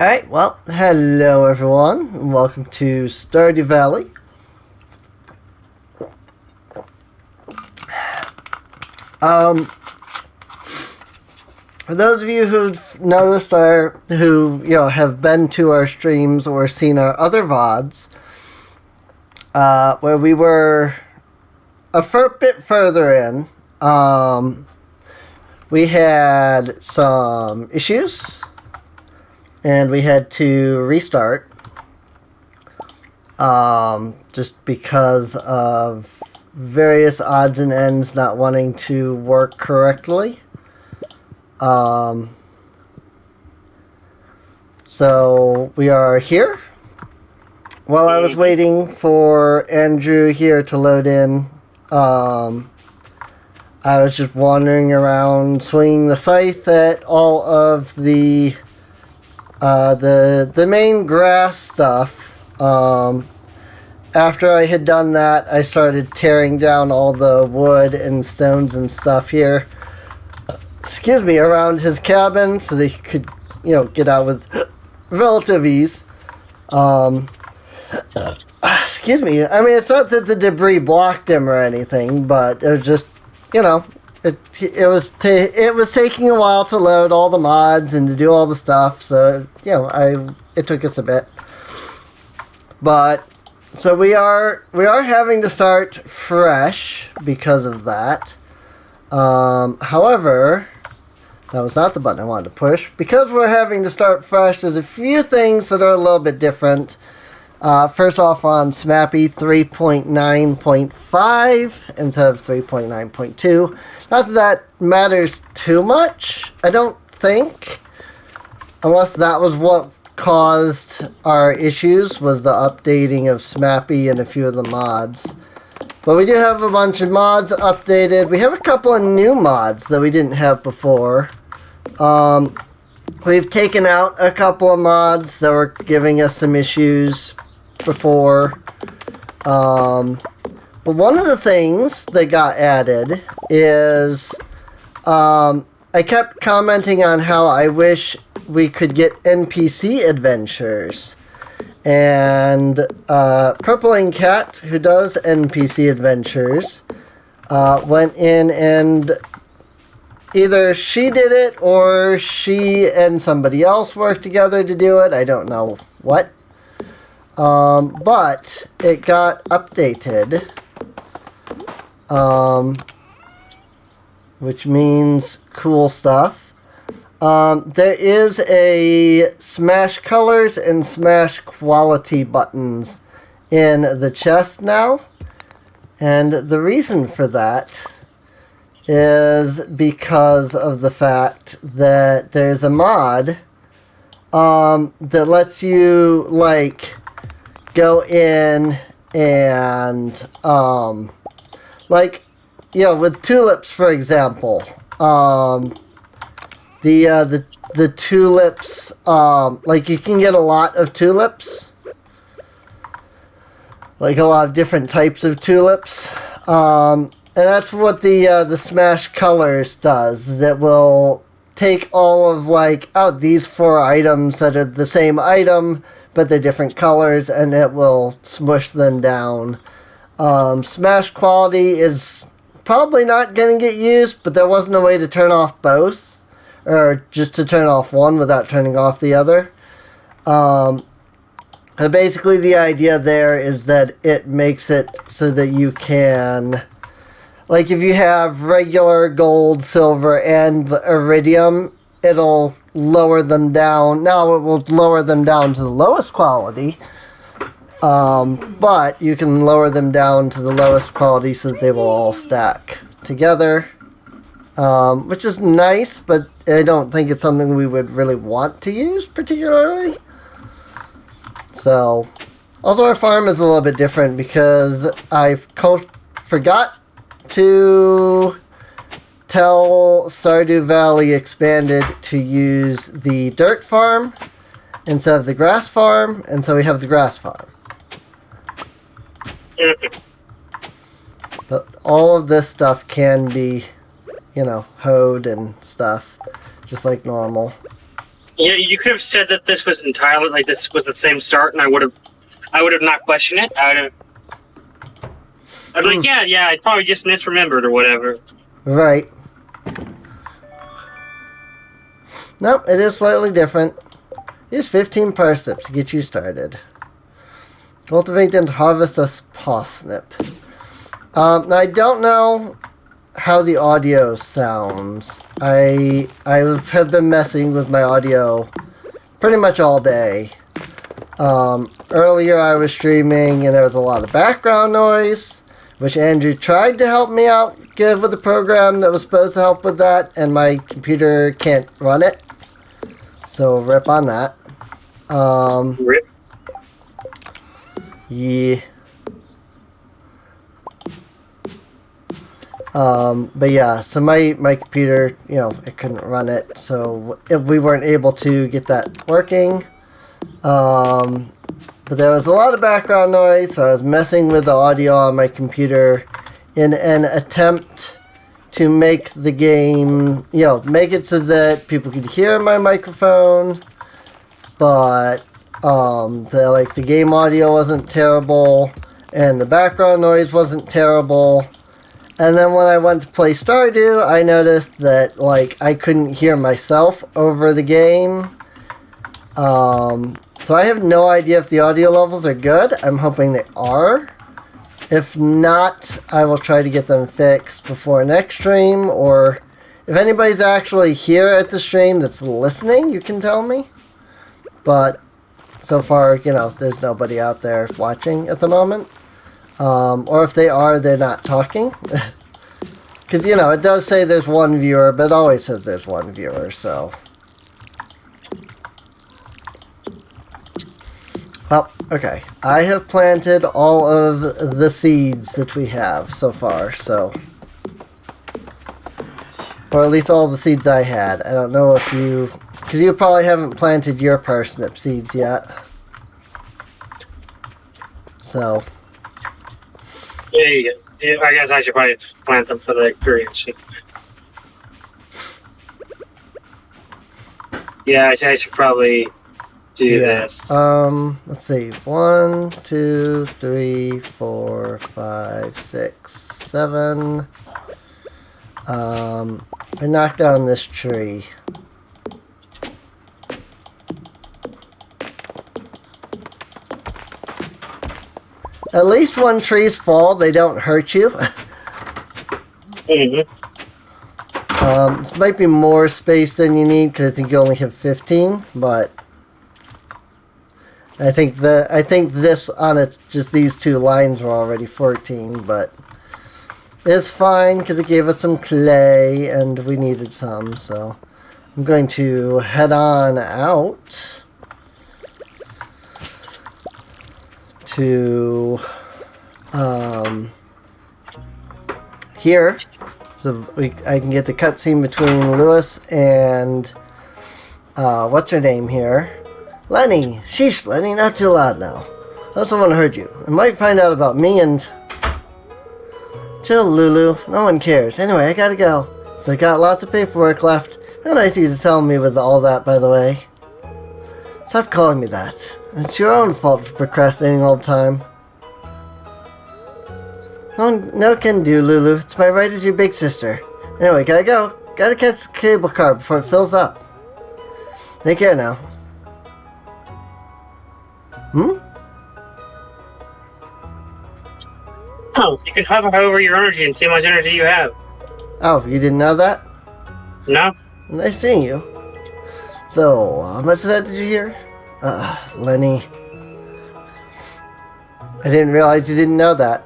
Alright, well, hello everyone, and welcome to Stardew Valley. For those of you who've noticed have been to our streams or seen our other VODs, where we were a bit further in, we had some issues. And we had to restart just because of various odds and ends not wanting to work correctly. So we are here. While I was waiting for Andrew here to load in, I was just wandering around swinging the scythe at all of the main grass stuff. After I had done that, I started tearing down all the wood and stones and stuff here. Around his cabin so that he could, get out with relative ease. Excuse me. I mean, it's not that the debris blocked him or anything, but it was just, It was taking a while to load all the mods and to do all the stuff, so it took us a bit. But so we are having to start fresh because of that. However, that was not the button I wanted to push. Because we're having to start fresh, there's a few things that are a little bit different. First off, on SMAPI 3.9.5 instead of 3.9.2. Not that that matters too much, I don't think. Unless that was what caused our issues, was the updating of SMAPI and a few of the mods. But we do have a bunch of mods updated. We have a couple of new mods that we didn't have before. We've taken out a couple of mods that were giving us some issues before. But one of the things that got added is I kept commenting on how I wish we could get NPC adventures. And Purple and Cat, who does NPC adventures, went in and either she did it or she and somebody else worked together to do it. I don't know what. But it got updated, which means cool stuff. There is a Smash Colors and Smash Quality buttons in the chest now. And the reason for that is because of the fact that there's a mod that lets you, go in and, with tulips, for example, the tulips, you can get a lot of tulips, a lot of different types of tulips, and that's what the Smash Colors does. It will take all of, these 4 items that are the same item, but they're different colors, and it will smush them down. Smash Quality is probably not going to get used, but there wasn't a way to turn off both, or just to turn off one without turning off the other. Basically the idea there is that it makes it so that you can, if you have regular gold, silver, and iridium, it'll lower them down. Now it will lower them down to the lowest quality, but you can lower them down to the lowest quality so that they will all stack together, which is nice, but I don't think it's something we would really want to use particularly. So, also our farm is a little bit different because I forgot to tell Stardew Valley Expanded to use the dirt farm instead of the grass farm, and so we have the grass farm. But all of this stuff can be, hoed and stuff, just like normal. Yeah, you could have said that this was entirely like this was the same start, and I would have not questioned it. I'd be like, yeah, I probably just misremembered or whatever. Right. Nope, it is slightly different. Use 15 parseps to get you started. Cultivate and harvest a parsnip. Now I don't know how the audio sounds. I have been messing with my audio pretty much all day. Earlier I was streaming and there was a lot of background noise, which Andrew tried to help me out with a program that was supposed to help with that, and my computer can't run it. So rip on that. Rip. Yeah. But yeah, so my computer, it couldn't run it, so we weren't able to get that working. But there was a lot of background noise, so I was messing with the audio on my computer in an attempt to make the game, make it so that people could hear my microphone, but the game audio wasn't terrible, and the background noise wasn't terrible. And then when I went to play Stardew, I noticed that, I couldn't hear myself over the game. So I have no idea if the audio levels are good. I'm hoping they are. If not, I will try to get them fixed before next stream, or if anybody's actually here at the stream that's listening, you can tell me. But so far, there's nobody out there watching at the moment. Or if they are, they're not talking. Because, it does say there's one viewer, but it always says there's one viewer, so. Well, okay. I have planted all of the seeds that we have so far, so. Or at least all the seeds I had. I don't know if you. Because you probably haven't planted your parsnip seeds yet. So. Yeah, I guess I should probably plant them for the currency. Yeah, I should probably do this. Let's see. 1, 2, 3, 4, 5, 6, 7. I knocked down this tree. At least when trees fall, they don't hurt you. Mm-hmm. This might be more space than you need because I think you only have 15, but I think this on its just these two lines were already 14, but it's fine because it gave us some clay and we needed some, so I'm going to head on out to here, so I can get the cutscene between Lewis and what's her name here, Lenny. Sheesh, Lenny, not too loud now. I also want to hurt you. I might find out about me and chill, Lulu. No one cares. Anyway, I gotta go. So I got lots of paperwork left. How nice of you to tell me with all that, by the way. Stop calling me that. It's your own fault for procrastinating all the time. No can do, Lulu. It's my right as your big sister. Anyway, gotta go. Gotta catch the cable car before it fills up. Take care now. Oh, you can hover over your energy and see how much energy you have. Oh, you didn't know that? No? Nice seeing you. So, how much of that did you hear? Lenny. I didn't realize you didn't know that.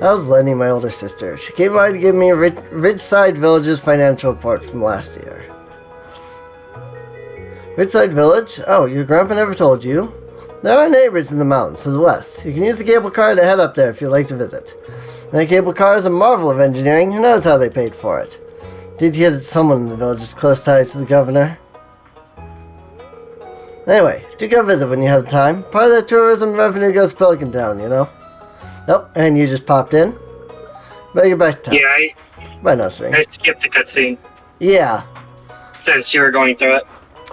That was Lenny, my older sister. She came by to give me a Ridgeside Village's financial report from last year. Ridgeside Village? Oh, your grandpa never told you. There are neighbors in the mountains to the west. You can use the cable car to head up there if you'd like to visit. That cable car is a marvel of engineering. Who knows how they paid for it? Did hear that someone in the village has close ties to the governor? Anyway, do go visit when you have time. Part of the tourism revenue goes to Pelican Town, Nope, and you just popped in. Better get back to town. Yeah, Bye, no string. I skipped the cutscene Yeah. since you were going through it.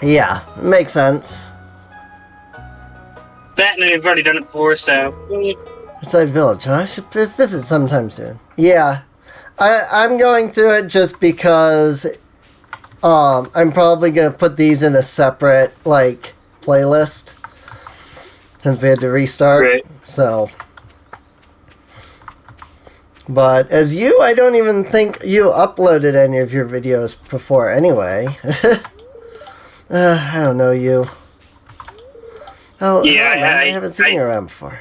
Yeah, makes sense. That and we've already done it before, so. Inside Village, huh? I should visit sometime soon. Yeah. I'm going through it just because I'm probably going to put these in a separate, like, playlist. Since we had to restart. Right. So. But as you, I don't even think you uploaded any of your videos before anyway. I don't know you. Oh, yeah, man, I haven't seen you around before.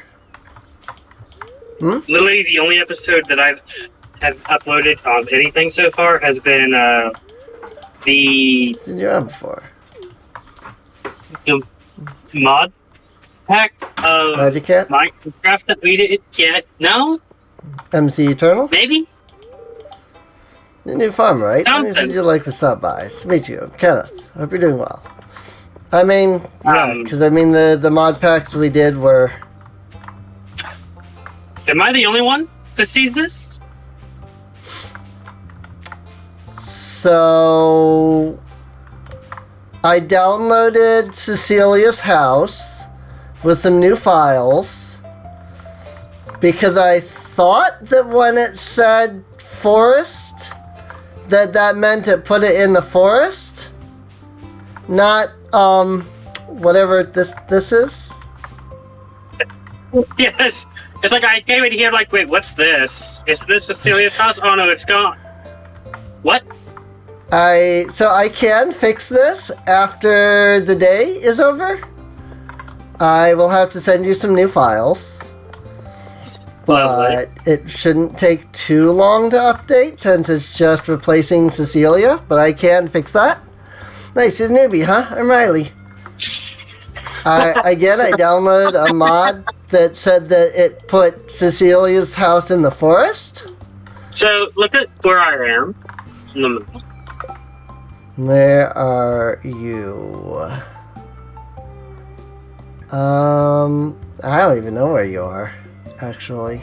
Literally, the only episode that I have uploaded of anything so far has been the Seen you around before. mod pack of Magic Cat? Minecraft that we did. Yeah, no, MC Eternal? maybe. Your new farm, right? Something. I said you'd like to stop by. Nice to meet you. Kenneth. Hope you're doing well. I mean, yeah, because the mod packs we did were... Am I the only one that sees this? So... I downloaded Cecilia's house with some new files because I thought that when it said forest, that meant it put it in the forest, not whatever this is. Yes. It's like I came in here like, wait, what's this? Is this Cecilia's house? Oh no, it's gone. What? So I can fix this after the day is over. I will have to send you some new files. Lovely. But it shouldn't take too long to update since it's just replacing Cecilia, but I can fix that. Nice, you're a newbie, huh? I'm Riley. I downloaded a mod that said that it put Cecilia's house in the forest. So, look at where I am. Where are you? I don't even know where you are, actually.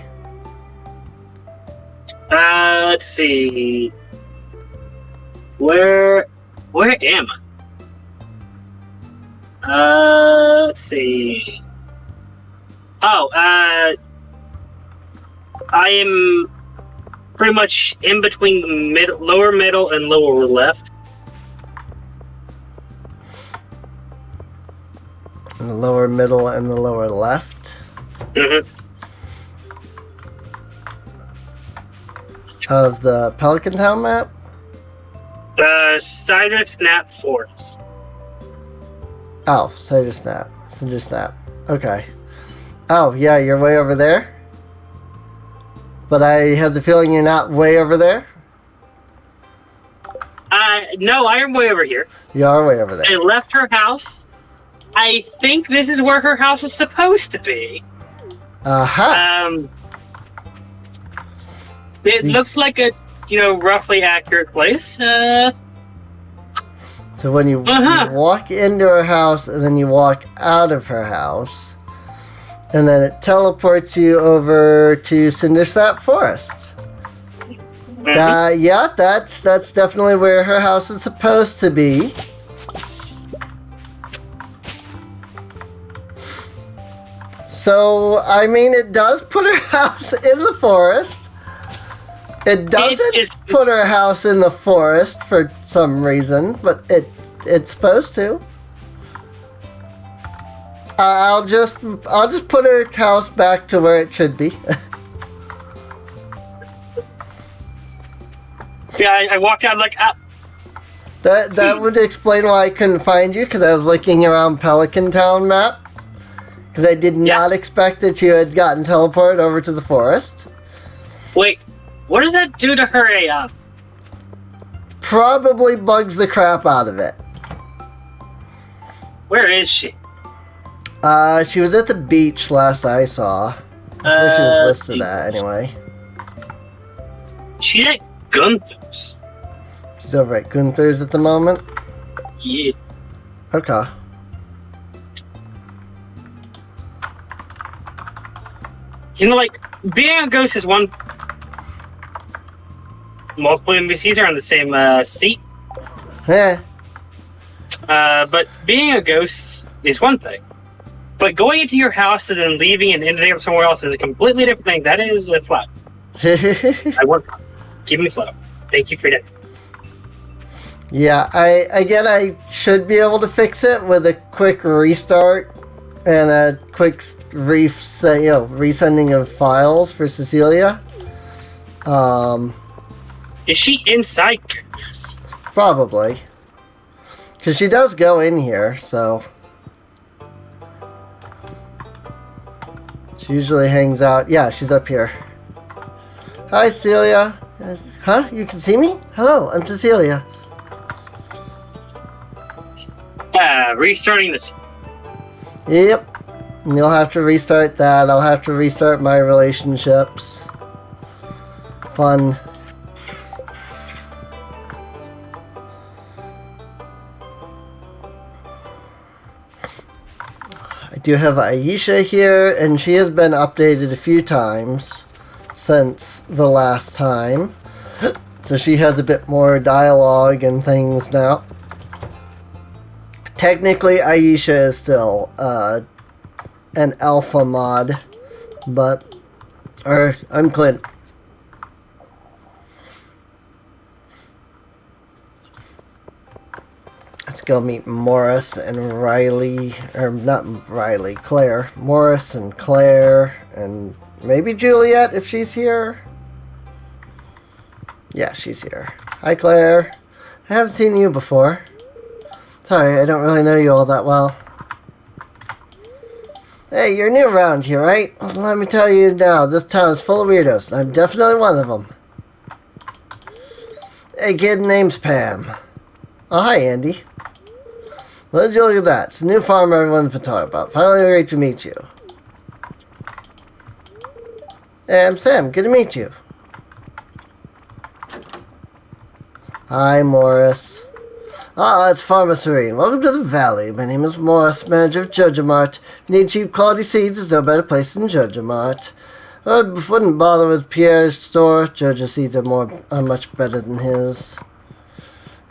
Let's see. Where am I? Let's see. Oh, I am pretty much in between lower middle and lower left. In the lower middle and the lower left of the Pelican Town map? Cider Snap Forest. Oh, Cider Snap. Cider Snap. Okay. Oh, yeah, you're way over there? But I have the feeling you're not way over there? No, I am way over here. You are way over there. I left her house. I think this is where her house is supposed to be. Aha! It looks like a, roughly accurate place. So when you walk into her house and then you walk out of her house, and then it teleports you over to Cindersap Forest. Yeah, that's definitely where her house is supposed to be. So, I mean, it does put her house in the forest. It doesn't put her house in the forest for some reason, but it's supposed to. I'll just put her house back to where it should be. Yeah, I walked out like, That would explain why I couldn't find you, because I was looking around Pelican Town map. Because I did not expect that you had gotten teleported over to the forest. Wait, what does that do to her AF? Probably bugs the crap out of it. Where is she? She was at the beach last I saw. That's where she was listed at, anyway. She's at Gunther's. She's over at Gunther's at the moment? Yeah. Okay. Being a ghost is one. Multiple NPCs are on the same seat. Yeah. But being a ghost is one thing. But going into your house and then leaving and ending up somewhere else is a completely different thing. That is a flow. I want give me flow. Thank you for that. Yeah, I should be able to fix it with a quick restart and a quick resending of files for Cecilia. Is she inside goodness? Probably. Because she does go in here, so... She usually hangs out. Yeah, she's up here. Hi, Celia. Huh? You can see me? Hello, I'm Cecilia. Restarting this. Yep. And you'll have to restart that. I'll have to restart my relationships. Fun. I do have Aisha here, and she has been updated a few times since the last time. So she has a bit more dialogue and things now. Technically, Aisha is still an alpha mod, but... I'm Clint. Let's go meet Morris and Riley, or not Riley, Claire. Morris and Claire, and maybe Juliet if she's here. Yeah, she's here. Hi, Claire. I haven't seen you before. Sorry, I don't really know you all that well. Hey, you're new around here, right? Well, let me tell you now, this town is full of weirdos, and I'm definitely one of them. Hey, kid, name's Pam. Oh, hi, Andy. What did you look at that? It's a new farm everyone's been talking about. Finally great to meet you. Hey, I'm Sam. Good to meet you. Hi, Morris. Ah, it's Farmer Serene. Welcome to the valley. My name is Morris, manager of Jojo Mart. If you need cheap quality seeds, there's no better place than Jojo Mart. I wouldn't bother with Pierre's store. Jojo seeds are much better than his.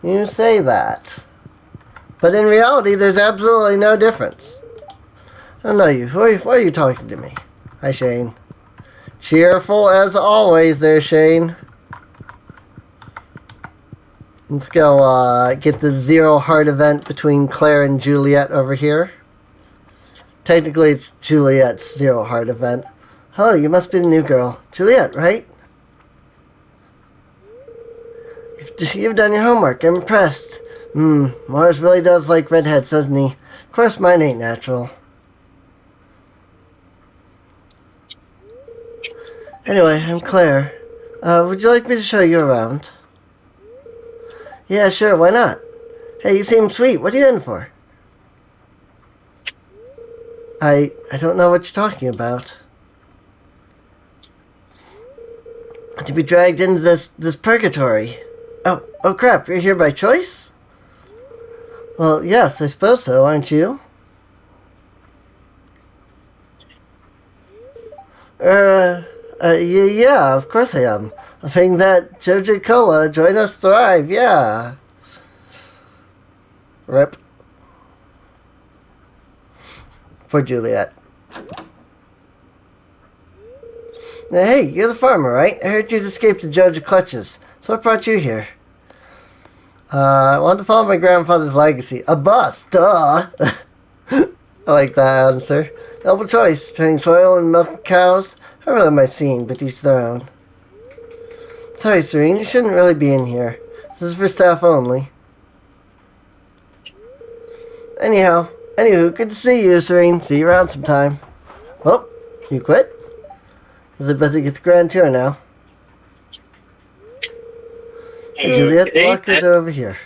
You say that. But in reality, there's absolutely no difference. I don't know you. Why are you talking to me? Hi, Shane. Cheerful as always there, Shane. Let's go get the Zero Heart event between Claire and Juliet over here. Technically, it's Juliet's Zero Heart event. Hello, you must be the new girl. Juliet, right? You've done your homework. I'm impressed. Morris really does like redheads, doesn't he? Of course, mine ain't natural. Anyway, I'm Claire. Would you like me to show you around? Yeah, sure, why not? Hey, you seem sweet. What are you in for? I don't know what you're talking about. To be dragged into this purgatory. Oh crap, you're here by choice? Well, yes, I suppose so, aren't you? Yeah, of course I am. I think that Jojo Cola, join us thrive, yeah. Rip. For Juliet. Now, hey, you're the farmer, right? I heard you'd escaped the Jojo clutches. So what brought you here? I wanted to follow my grandfather's legacy. A bus, duh! I like that answer. Noble choice, turning soil and milk cows. I really my scene, but each their own. Sorry, Serene, you shouldn't really be in here. This is for staff only. Anywho, good to see you, Serene. See you around sometime. Oh, you quit? Is it busy gets grand tour now? Hey, Juliet, the lockers are over here.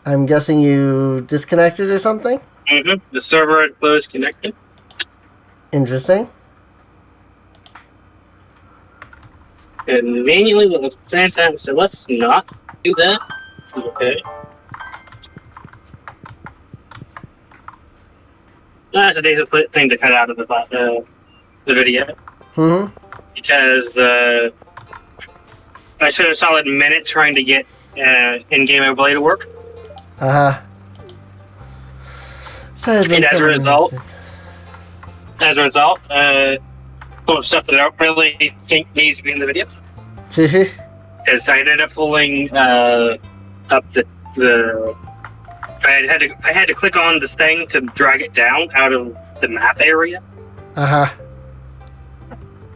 I'm guessing you disconnected or something? Mm-hmm. The server had closed connected. Interesting. And manually at the same time, so let's not do that. Okay. That's a decent thing to cut out of the video. Mm-hmm. Because I spent a solid minute trying to get in-game overlay to work. Uh-huh. And as a result, full of stuff that I don't really think needs to be in the video. Because I ended up pulling up the I had to click on this thing to drag it down out of the map area. Uh-huh.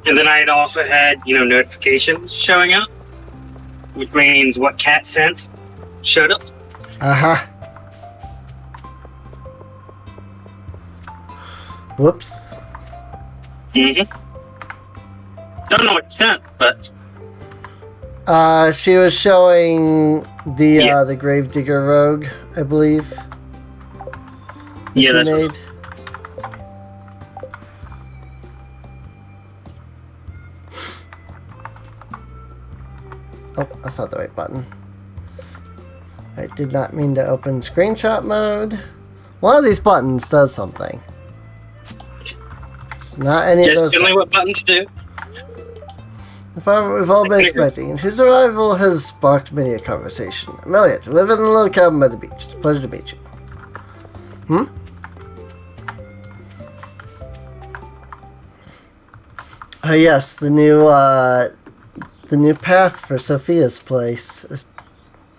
And then I had also had, notifications showing up, which means what cat scent showed up. Uh-huh. Whoops. Mm-hmm. Don't know what scent, but... she was showing the Gravedigger Rogue, I believe. Yeah, that's made. Oh, that's not the right button. I did not mean to open screenshot mode. One of these buttons does something. It's not any of those. Just generally what buttons do. The farmer we've all been expecting, and whose arrival has sparked many a conversation. Amelia, to live in a little cabin by the beach. It's a pleasure to meet you. Oh yes, the new path for Sophia's place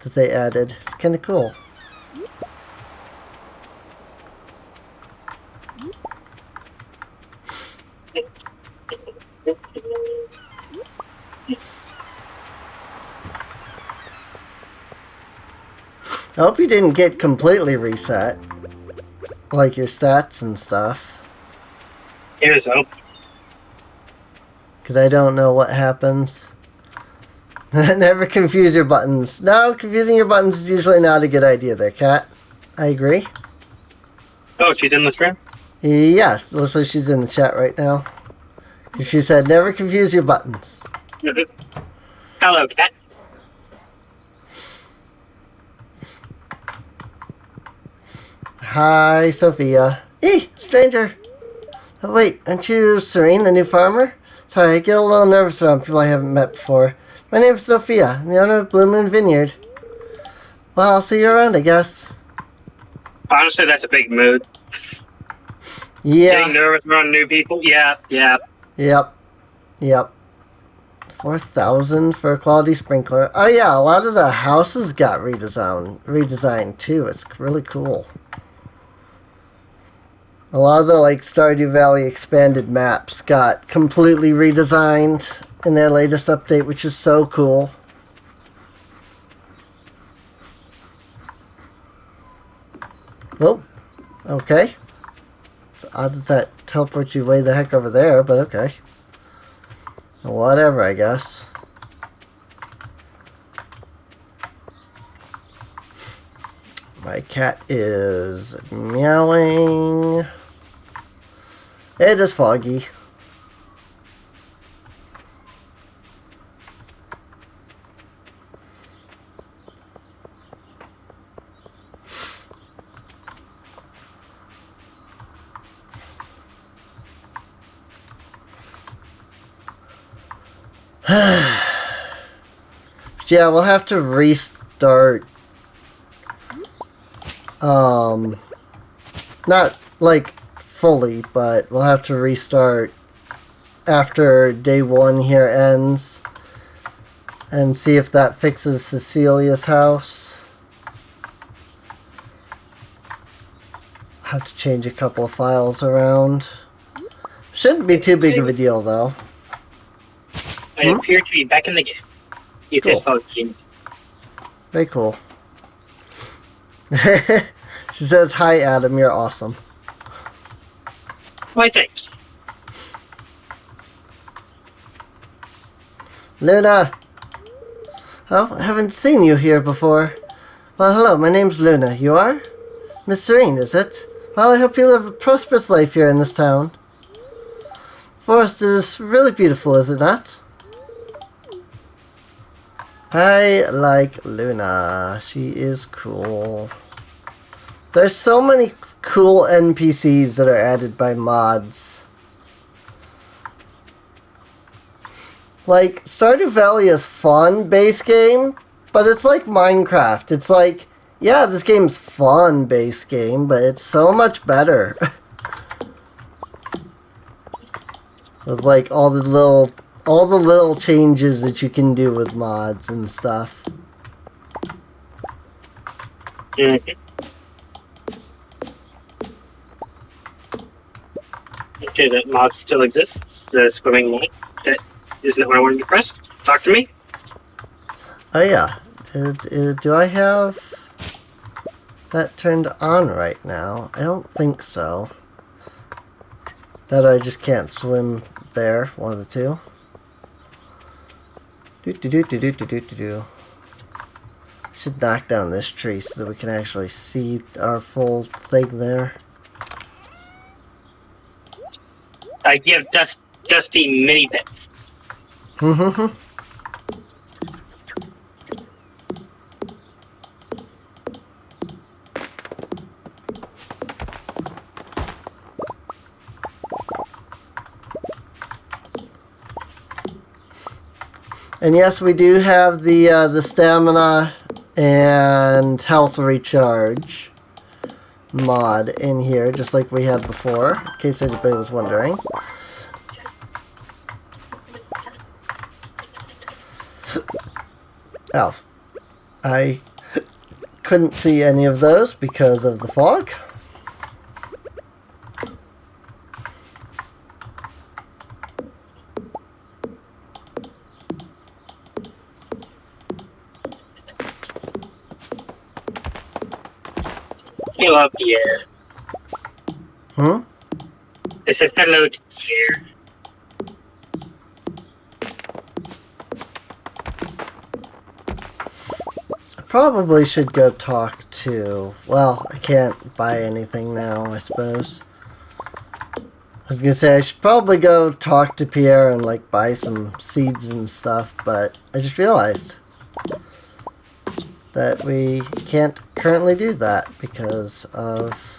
that they added. It's kind of cool. I hope you didn't get completely reset, like your stats and stuff. Here's hope. Because I don't know what happens. Never confuse your buttons. No, confusing your buttons is usually not a good idea there, Kat. I agree. Oh, she's in the stream? Yes, looks like she's in the chat right now. She said, never confuse your buttons. Hello, Kat. Hi, Sophia. Stranger. Oh, wait, aren't you Serene, the new farmer? Sorry, I get a little nervous around people I haven't met before. My name's Sophia. I'm the owner of Blue Moon Vineyard. Well, I'll see you around, I guess. Honestly, that's a big mood. Yeah. Getting nervous around new people? Yeah. Yep. 4,000 for a quality sprinkler. Oh yeah, a lot of the houses got redesigned too. It's really cool. A lot of the Stardew Valley Expanded maps got completely redesigned in their latest update, which is so cool. Oh, okay. It's odd that teleports you way the heck over there, but okay. Whatever, I guess. My cat is meowing. It is foggy. Yeah, we'll have to restart. Not fully, but we'll have to restart after day 1 here ends and see if that fixes Cecilia's house. I'll have to change a couple of files around. Shouldn't be too big of a deal, though. I appear to be back in the game. It is foggy. Very cool. She says, hi, Adam, you're awesome. Why, thank you. Luna! Oh, I haven't seen you here before. Well, hello, my name's Luna. You are? Miss Serene, is it? Well, I hope you live a prosperous life here in this town. Forest is really beautiful, is it not? I like Luna. She is cool. There's so many cool NPCs that are added by mods. Stardew Valley is fun, base game, but it's like Minecraft. It's Yeah, this game's fun, base game, but it's so much better. With like all the little changes that you can do with mods and stuff. Mm-hmm. Okay, that mod still exists. The swimming mod. That isn't what I wanted to press. Talk to me. Oh yeah. Do I have that turned on right now? I don't think so. That I just can't swim there. One of the two. Do. Should knock down this tree so that we can actually see our full thing there. I give Dusty mini bits. And yes, we do have the stamina and health recharge mod in here, just like we had before, in case anybody was wondering. Oh, I couldn't see any of those because of the fog. Hello, Pierre. I said hello to Pierre. I probably should go talk to... Well, I can't buy anything now, I suppose. I was gonna say I should probably go talk to Pierre and like buy some seeds and stuff, but I just realized that we can't currently do that because of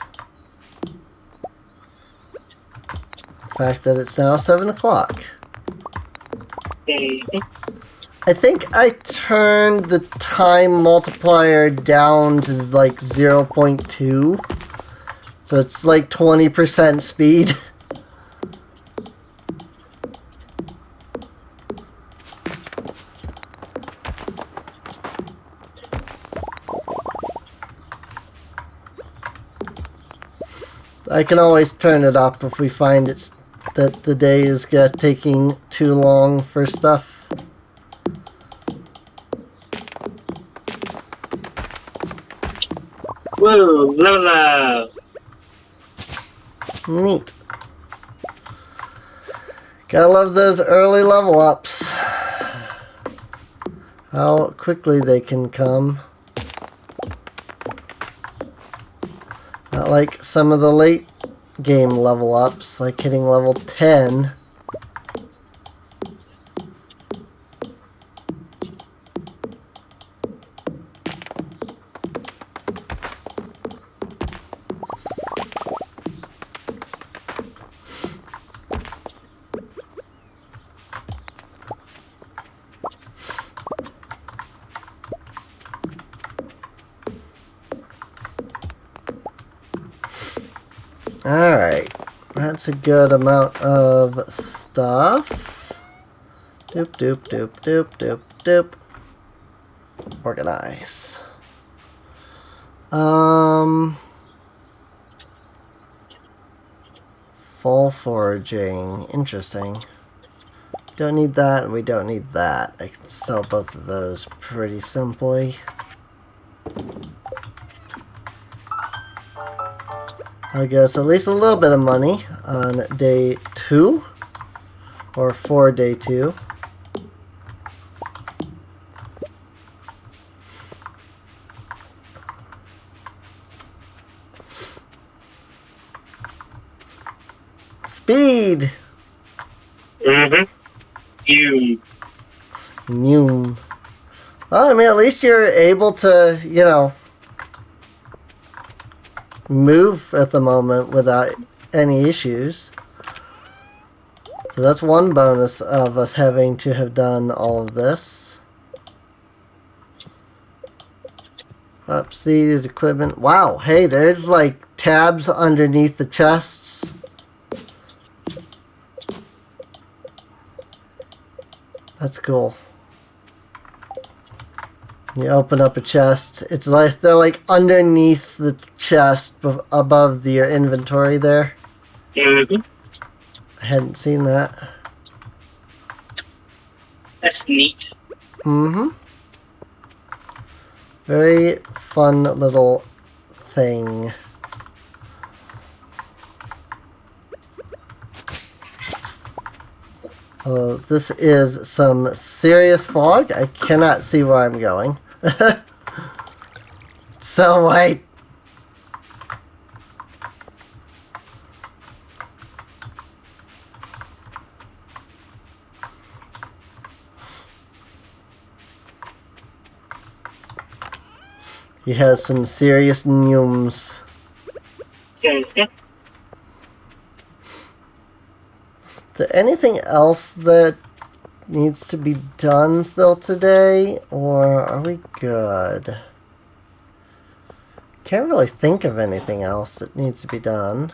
the fact that it's now 7 o'clock. I think I turned the time multiplier down to like 0.2, so it's like 20% speed. I can always turn it up if we find that the day is taking too long for stuff. Whoa, level up. Neat. Gotta love those early level ups. How quickly they can come. Not like some of the late game level ups, like hitting level 10. Alright, that's a good amount of stuff. Doop. Organize. Fall foraging. Interesting. Don't need that, and we don't need that. I can sell both of those pretty simply. I guess at least a little bit of money on day 2, or for day 2. Speed! Noom. Well, I mean, at least you're able to, you know, move at the moment without any issues. So that's one bonus of us having to have done all of this. Upseated equipment. Wow, hey, there's like tabs underneath the chests. That's cool. You open up a chest. It's like they're like underneath the chest above your inventory there. Mm-hmm. I hadn't seen that. That's neat. Mm-hmm. Very fun little thing. Oh, this is some serious fog. I cannot see where I'm going. So white. He has some serious neumes. Mm-hmm. Is there anything else that needs to be done still today, or are we good? Can't really think of anything else that needs to be done.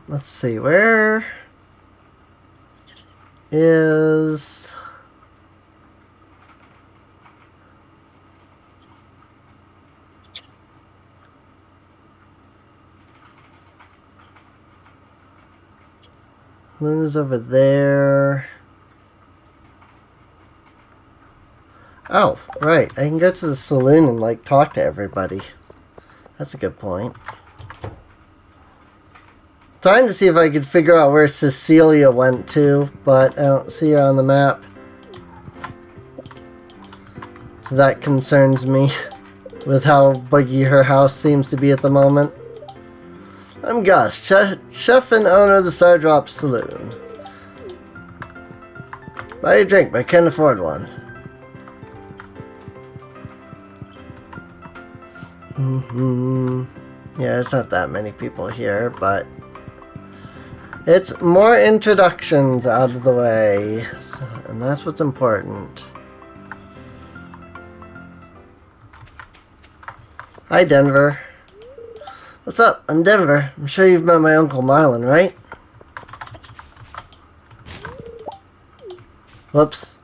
Let's see, where is... Luna's over there. Oh, right, I can go to the saloon and, like, talk to everybody. That's a good point. Trying to see if I could figure out where Cecilia went to, but I don't see her on the map. So that concerns me with how buggy her house seems to be at the moment. I'm Gus, chef and owner of the Star Drop Saloon. Buy a drink, but I can't afford one. Yeah, there's not that many people here, but it's more introductions out of the way, and that's what's important. Hi, Denver. What's up? I'm Denver. I'm sure you've met my Uncle Marlon, right? Whoops.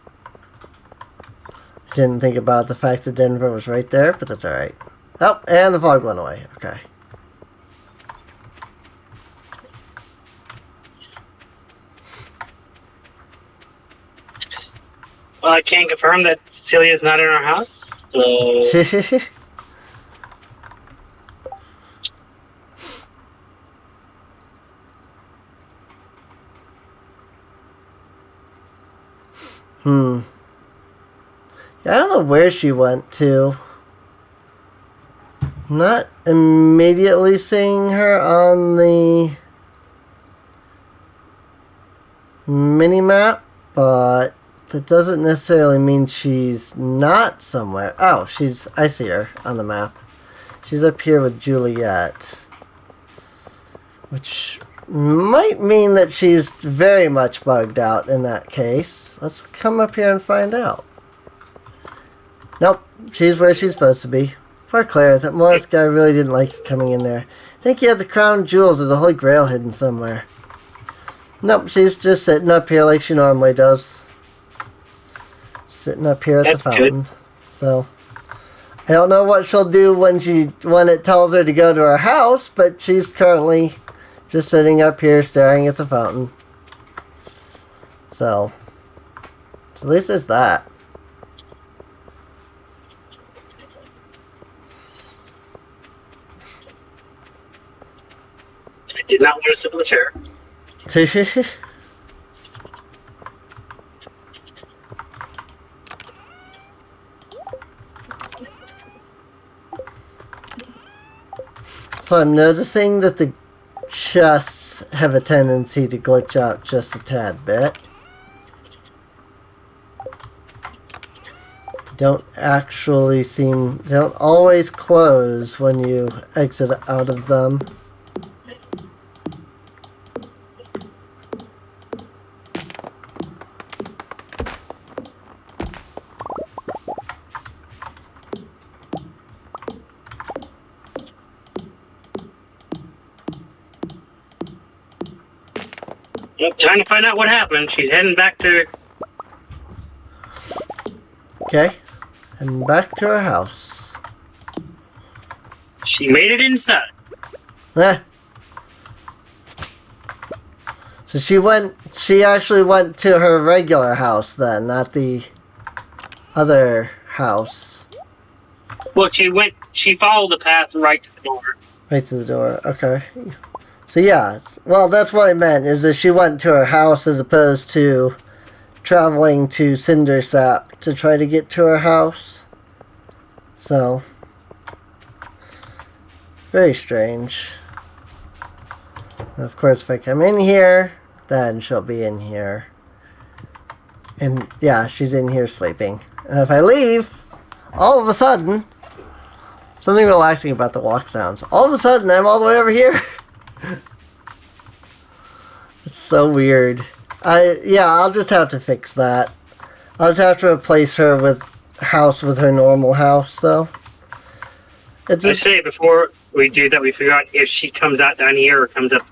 Didn't think about the fact that Denver was right there, but that's alright. Oh, and the fog went away. Okay. Well, I can confirm that Cecilia's not in our house, so... Yeah, I don't know where she went to. I'm not immediately seeing her on the mini-map, but that doesn't necessarily mean she's not somewhere. Oh, I see her on the map. She's up here with Juliet. Which might mean that she's very much bugged out in that case. Let's come up here and find out. Nope, she's where she's supposed to be. Poor Claire, that Morris guy really didn't like you coming in there. I think he had the crown jewels or the Holy Grail hidden somewhere. Nope, she's just sitting up here like she normally does. Sitting up here at the fountain. Good. So, I don't know what she'll do when it tells her to go to her house, but she's currently just sitting up here staring at the fountain. So at least there's that. I did not want to sit in the chair. So I'm noticing that the chests does have a tendency to glitch out just a tad bit. Don't always close when you exit out of them. Yep, trying to find out what happened. She's heading back to... Okay. And back to her house. She made it inside. So she actually went to her regular house then, not the other house. Well, she followed the path right to the door. Right to the door, okay. So yeah, well that's what I meant, is that she went to her house as opposed to traveling to Cindersap to try to get to her house. So, very strange. And of course, if I come in here, then she'll be in here. And yeah, she's in here sleeping. And if I leave, all of a sudden, something relaxing about the walk sounds. All of a sudden, I'm all the way over here. It's so weird. I'll just have to fix that. I'll just have to replace her with house with her normal house, so. I say before we do that, we figure out if she comes out down here or comes up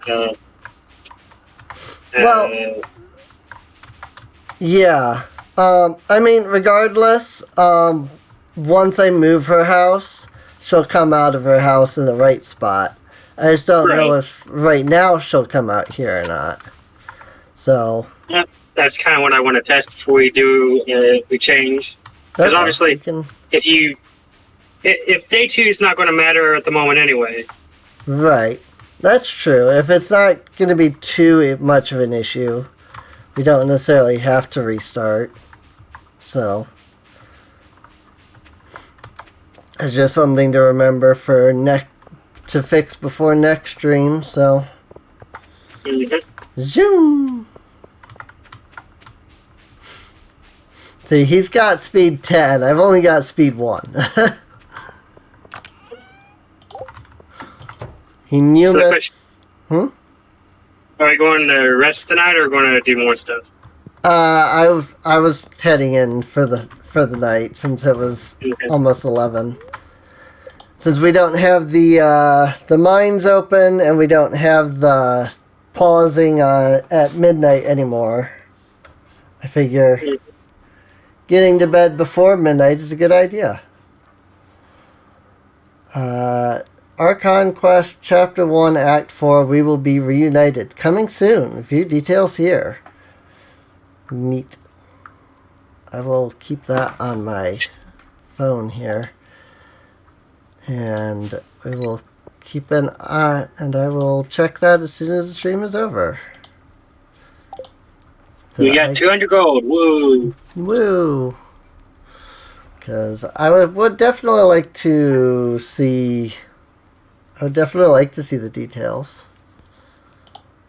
yeah. I mean, regardless, once I move her house, she'll come out of her house in the right spot. I just don't know if right now she'll come out here or not. So. Yeah, that's kind of what I want to test before we do, we change. Because obviously, if day 2 is not going to matter at the moment anyway. Right. That's true. If it's not going to be too much of an issue, we don't necessarily have to restart. So. It's just something to remember for to fix before next stream, so. Zoom! See, he's got speed 10. I've only got speed 1. He knew that. Are we going to rest tonight or going to do more stuff? I was heading in for the night since it was almost 11. Since we don't have the mines open and we don't have the pausing at midnight anymore, I figure getting to bed before midnight is a good idea. Archon Quest Chapter 1 Act 4, We Will Be Reunited. Coming soon. View details here. Neat. I will keep that on my phone here. And we will keep an eye, and I will check that as soon as the stream is over. We got 200 gold. Woo! Woo! Because I would definitely like to see. I would definitely like to see the details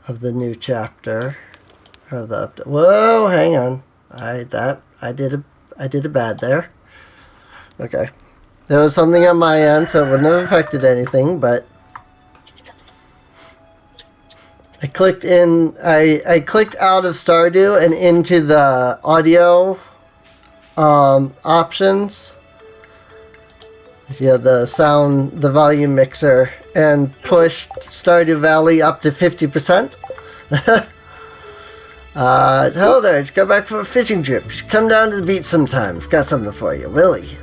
of the new chapter. Of the update. Whoa! Hang on. I did a bad there. Okay. There was something on my end, so it wouldn't have affected anything, but I clicked out of Stardew and into the audio options. Yeah, the volume mixer, and pushed Stardew Valley up to 50%. Hello there, just got back from a fishing trip. You should come down to the beach sometime. I've got something for you, Willie.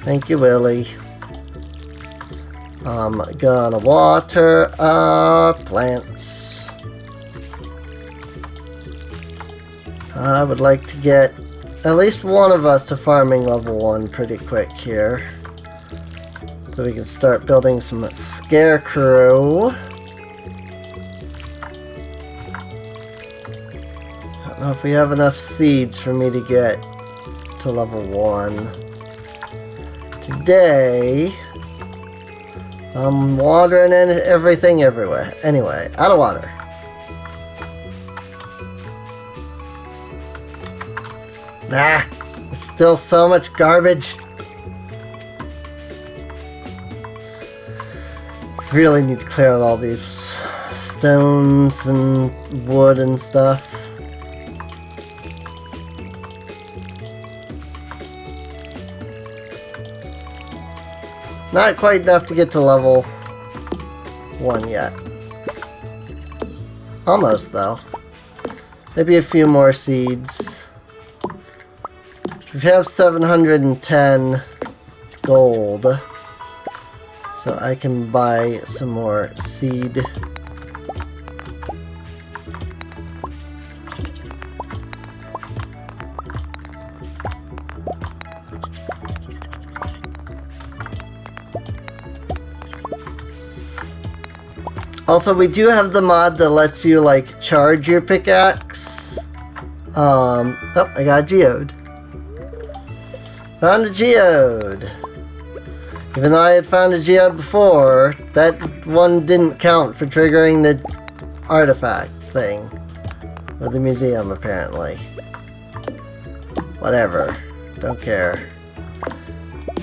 Thank you, Willie. I'm gonna water our plants. I would like to get at least one of us to farming level 1 pretty quick here. So we can start building some scarecrow. I don't know if we have enough seeds for me to get to level 1. Today, I'm watering in everything everywhere. Anyway, out of water. Nah, there's still so much garbage. Really need to clear out all these stones and wood and stuff. Not quite enough to get to level 1 yet. Almost, though. Maybe a few more seeds. We have 710 gold. So I can buy some more seed. Also, we do have the mod that lets you, like, charge your pickaxe. Oh, I got a geode. Found a geode. Even though I had found a geode before, that one didn't count for triggering the artifact thing. Or the museum, apparently. Whatever. Don't care.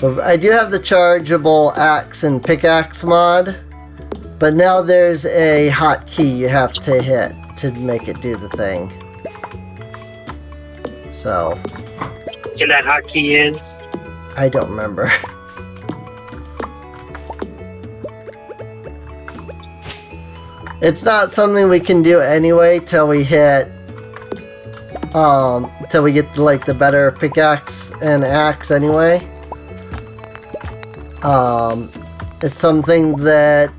But I do have the chargeable axe and pickaxe mod. But now there's a hotkey you have to hit to make it do the thing. So. And that hotkey is? I don't remember. It's not something we can do anyway till we hit, till we get to, like, the better pickaxe and axe anyway. It's something that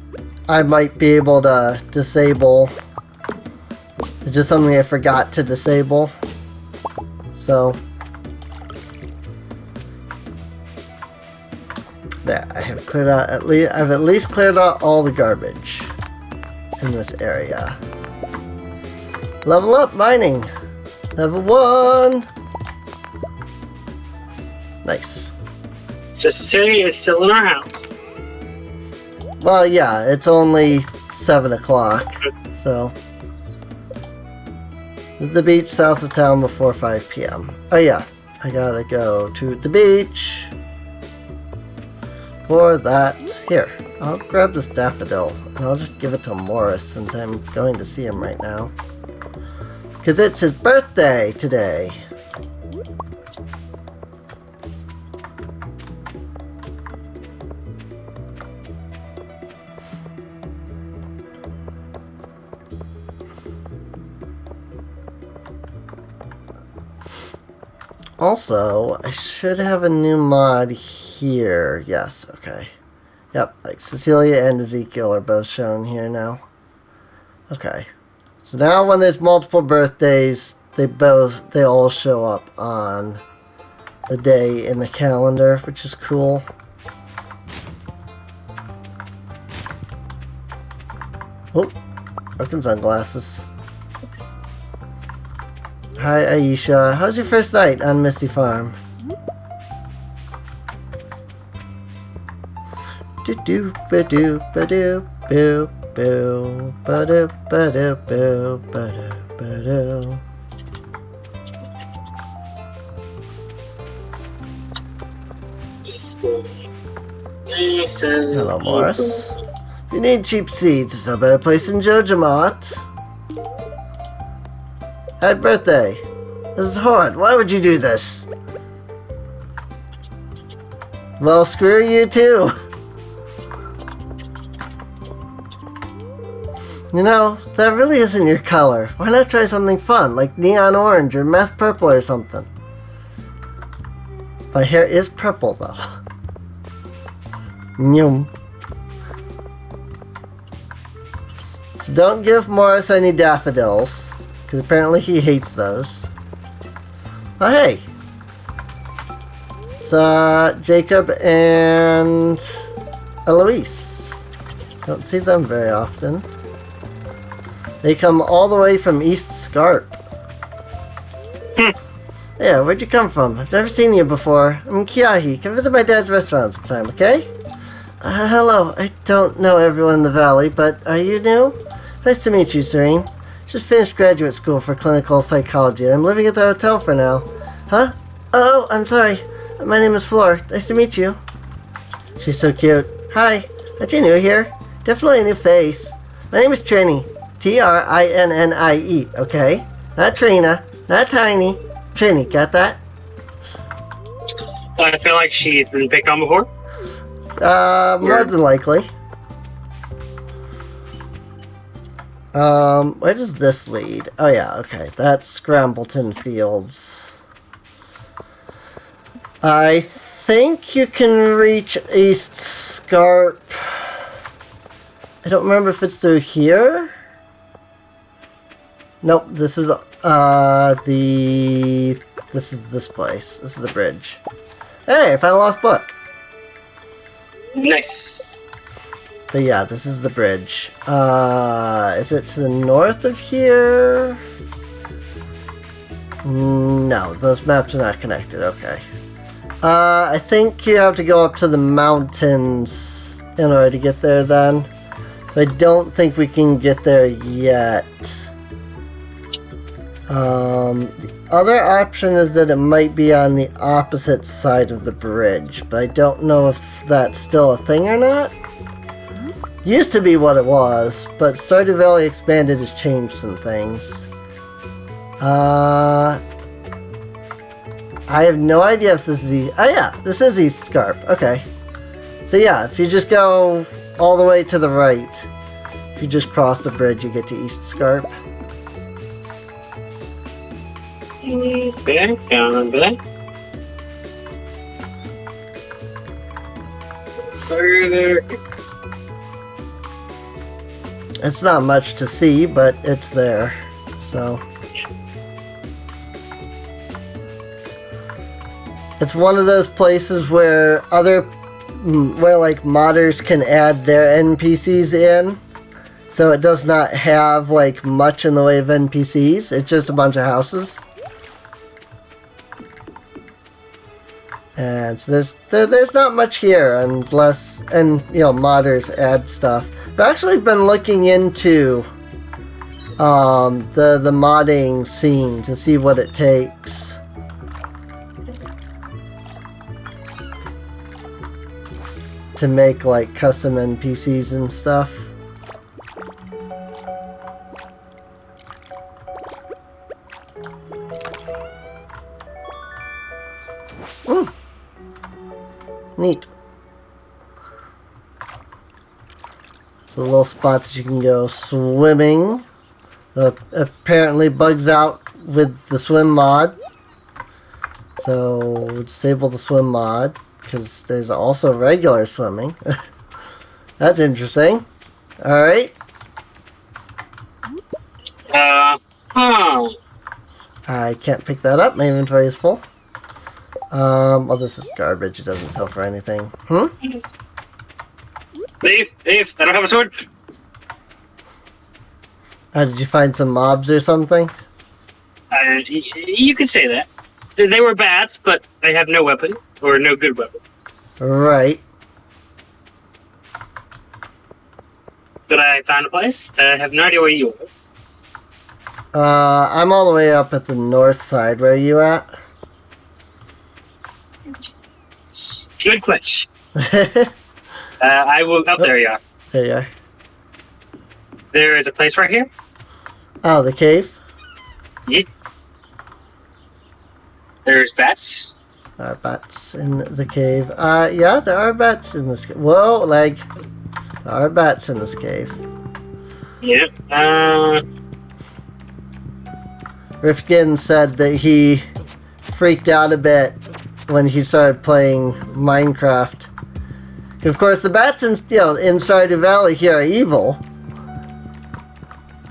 I might be able to disable. It's just something I forgot to disable. So. There, I have cleared out I've at least cleared out all the garbage in this area. Level up mining. Level 1. Nice. So Cecilia is still in our house. Well, yeah, it's only 7 o'clock, so. The beach south of town before 5 p.m. Oh yeah, I gotta go to the beach. For that, here, I'll grab this daffodil, and I'll just give it to Morris since I'm going to see him right now. Because it's his birthday today. Also, I should have a new mod here. Yes, okay. Yep, like Cecilia and Ezekiel are both shown here now. Okay. So now when there's multiple birthdays, they all show up on the day in the calendar, which is cool. Oh, broken sunglasses. Hi Aisha, how's your first night on Misty Farm? Do do ba do ba do boo boo ba do ba do boo ba do ba do. Hello Morris. If you need cheap seeds, there's no better place than Jojamot. Happy birthday! This is horrid. Why would you do this? Well, screw you too! You know, that really isn't your color. Why not try something fun, like neon orange or meth purple or something? My hair is purple though. Nyum. So don't give Morris any daffodils. Because apparently he hates those. Oh, hey! It's Jacob and Eloise. Don't see them very often. They come all the way from East Scarp. Yeah, where'd you come from? I've never seen you before. I'm Kiahi. Come visit my dad's restaurant sometime, okay? Hello. I don't know everyone in the valley, but are you new? Nice to meet you, Serene. Just finished graduate school for clinical psychology, and I'm living at the hotel for now. Huh? Oh, I'm sorry. My name is Floor. Nice to meet you. She's so cute. Hi. Aren't you new here? Definitely a new face. My name is Trini. Trinnie, okay? Not Trina. Not Tiny. Trini, got that? I feel like she's been picked on before. More than likely. Where does this lead? Oh yeah, okay. That's Scrambleton Fields. I think you can reach East Scarp. I don't remember if it's through here. Nope, this is this place. This is the bridge. Hey, I found a lost book. Nice. But yeah, this is the bridge. Is it to the north of here? No, those maps are not connected. Okay. I think you have to go up to the mountains in order to get there then. So I don't think we can get there yet. The other option is that it might be on the opposite side of the bridge, but I don't know if that's still a thing or not. Used to be what it was, but Stardew Valley Expanded has changed some things. I have no idea if this is East... Oh yeah, this is East Scarp. Okay. So yeah, if you just go all the way to the right, if you just cross the bridge, you get to East Scarp. Okay, found that. Further. It's not much to see, but it's there. So it's one of those places where like modders can add their NPCs in. So it does not have like much in the way of NPCs. It's just a bunch of houses. And so there's not much here unless, and you know, modders add stuff. I've actually been looking into the modding scene to see what it takes. To make like custom NPCs and stuff. Neat. It's a little spot that you can go swimming. Apparently bugs out with the swim mod. So disable the swim mod because there's also regular swimming. That's interesting. Alright. I can't pick that up. My inventory is full. Well, this is garbage. It doesn't sell for anything. Leave, I don't have a sword. Did you find some mobs or something? You could say that. They were bats, but they have no weapon, or no good weapon. Right. But I found a place. I have no idea where you are. I'm all the way up at the north side. Where are you at? Good question. I will. Oh, there you are. There you are. There is a place right here. Oh, the cave? Yeah. There's bats. There are bats in the cave. Yeah, there are bats in this cave. Whoa, leg. There are bats in this cave. Yeah. Rifkin said that he freaked out a bit when he started playing Minecraft. Of course, the bats in Stardew Valley here are evil.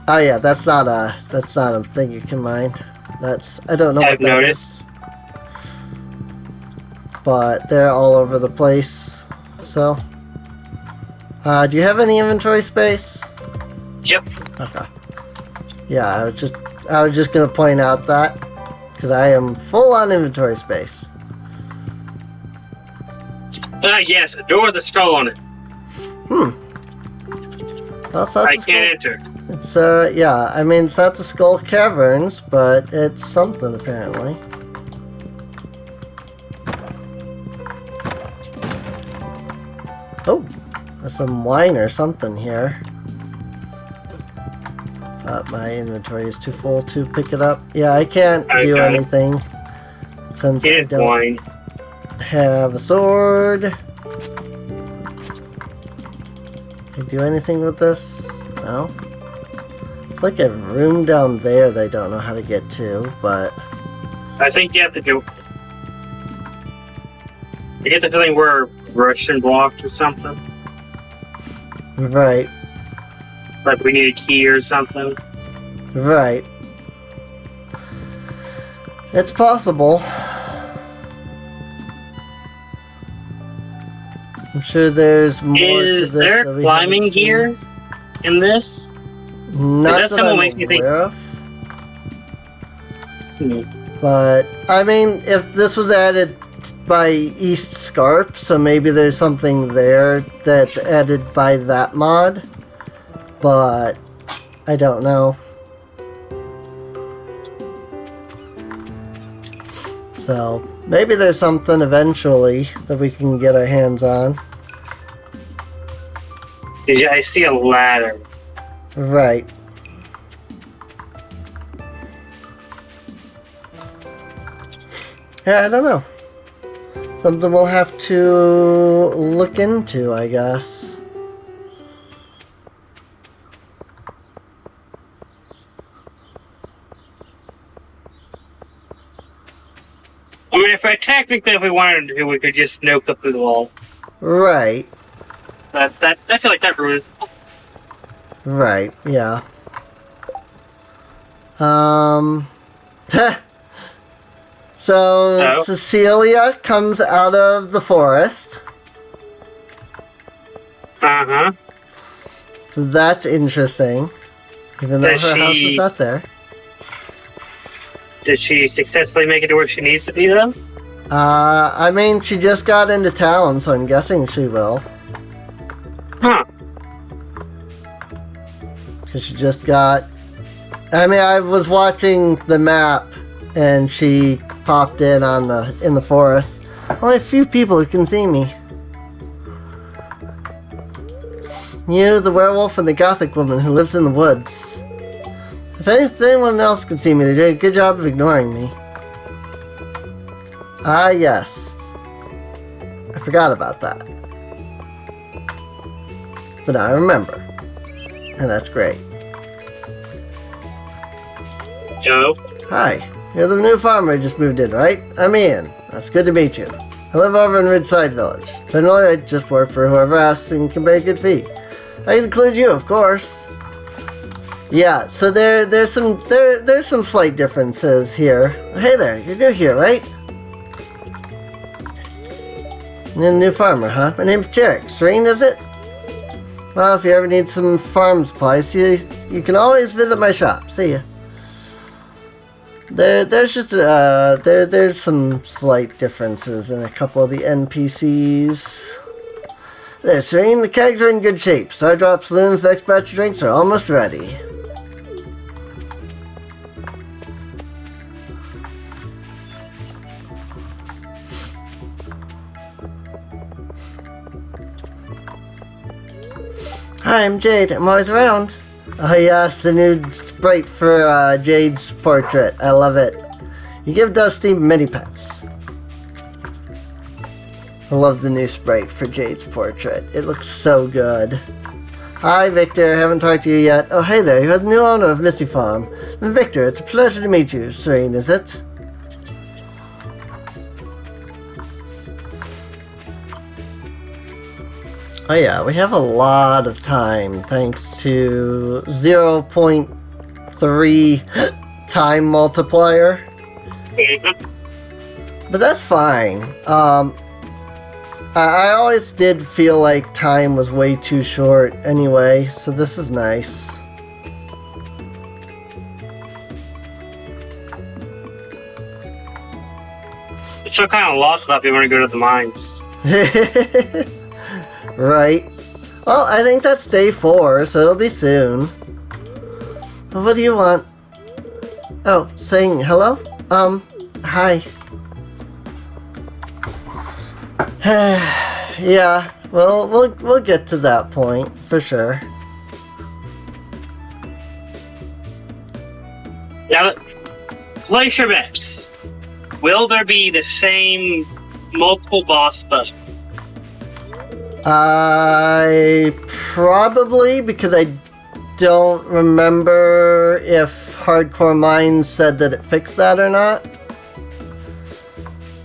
Oh yeah, that's not a thing you can mind. I don't know what that is. But they're all over the place. So, do you have any inventory space? Yep. Okay. Yeah, I was just gonna point out that because I am full on inventory space. Yes, a door with a skull on it. Well, it's I can't enter. It's, yeah, I mean, it's not the Skull Caverns, but it's something, apparently. Oh, there's some wine or something here. My inventory is too full to pick it up. Yeah, I can't do anything since I don't have a sword. Can I do anything with this? No? It's like a room down there that I don't know how to get to, but... I think you have to do... I get the feeling we're Russian blocked or something. Right. Like we need a key or something. Right. It's possible. I'm sure there's more to this. Is there climbing gear in this? Not that someone I'm makes me think aware of. But, I mean, if this was added by East Scarp, so maybe there's something there that's added by that mod. But, I don't know. So, maybe there's something eventually that we can get our hands on. Yeah, I see a ladder. Right. Yeah, I don't know. Something we'll have to look into, I guess. I mean, if we wanted to, we could just snoke up through the wall. Right. But I feel like that ruins it. Right, yeah. So, Cecilia comes out of the forest. Uh-huh. So that's interesting. Even though her house is not there. Did she successfully make it to where she needs to be, then? I mean, she just got into town, so I'm guessing she will. Huh. Because she just got... I mean, I was watching the map, and she popped in in the forest. Only a few people who can see me. You, the werewolf, and the gothic woman who lives in the woods. If anyone else can see me, they're doing a good job of ignoring me. Ah, yes. I forgot about that. But now I remember. And that's great. Joe? Hi. You're the new farmer who just moved in, right? I'm Ian. That's good to meet you. I live over in Ridgeside Village. Generally, I just work for whoever asks and can pay a good fee. I include you, of course. Yeah, so there's some slight differences here. Hey there, you're new here, right? You're a new farmer, huh? My name's Jarek. Serene, is it? Well, if you ever need some farm supplies, you can always visit my shop. See ya. There's just there's some slight differences in a couple of the NPCs. There, Serene, the kegs are in good shape. Stardrop Saloon's next batch of drinks are almost ready. Hi, I'm Jade. I'm always around. Oh yes, the new sprite for Jade's portrait. I love it. You give Dusty many pets. I love the new sprite for Jade's portrait. It looks so good. Hi, Victor. I haven't talked to you yet. Oh, hey there. You're the new owner of Misty Farm. Victor, it's a pleasure to meet you. Serene, is it? Oh yeah, we have a lot of time thanks to 0.3 time multiplier. But that's fine. I always did feel like time was way too short anyway, so this is nice. It's so kind of lost without being able to go to the mines. Right. Well, I think that's day 4, so it'll be soon. Well, what do you want? Oh, saying hello? Hi. Yeah, well, we'll get to that point, for sure. Now, place your bets. Will there be the same multiple boss button? I probably, because I don't remember if Hardcore Minds said that it fixed that or not.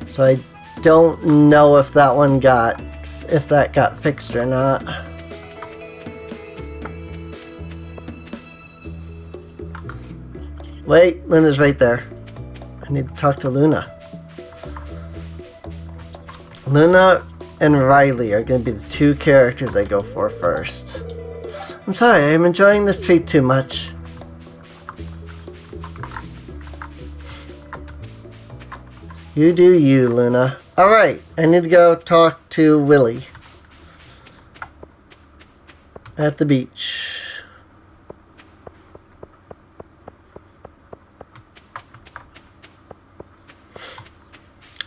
So I don't know if that got fixed or not. Wait, Luna's right there. I need to talk to Luna. Luna and Riley are going to be the 2 characters I go for first. I'm sorry, I'm enjoying this treat too much. You do you, Luna. Alright, I need to go talk to Willy. At the beach.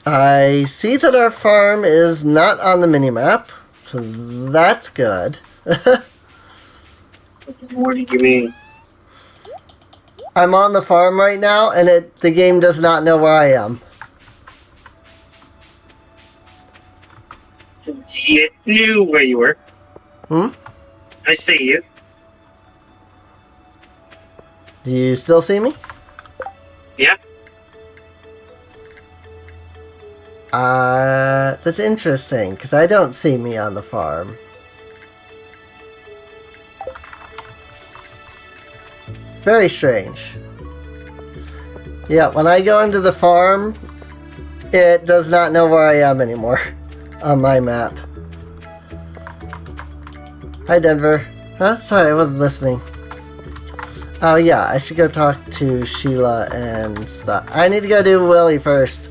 I see that our farm is not on the minimap, so that's good. What do you mean? I'm on the farm right now, and the game does not know where I am. It knew where you were. I see you. Do you still see me? Yeah. That's interesting, because I don't see me on the farm. Very strange. Yeah, when I go into the farm, it does not know where I am anymore on my map. Hi, Denver. Huh? Sorry, I wasn't listening. Oh, yeah, I should go talk to Sheila and stuff. I need to go do Willy first.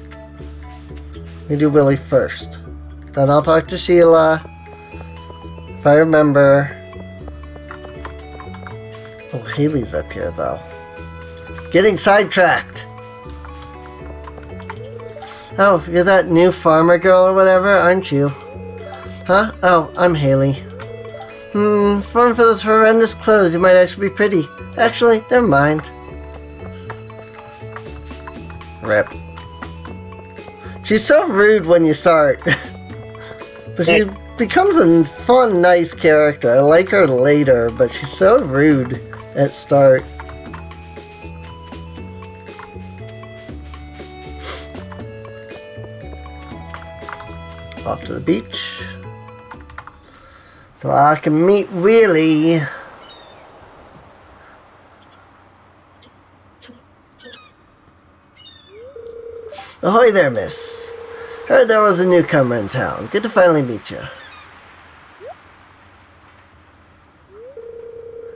We do Willy first. Then I'll talk to Sheila. If I remember. Oh, Haley's up here, though. Getting sidetracked. Oh, you're that new farmer girl or whatever, aren't you? Huh? Oh, I'm Haley. For those horrendous clothes, you might actually be pretty. Actually, never mind. Rip. She's so rude when you start. But she becomes a fun, nice character. I like her later, but she's so rude at start. Off to the beach. So I can meet Willy. Ahoy there, miss. Heard there was a newcomer in town. Good to finally meet you.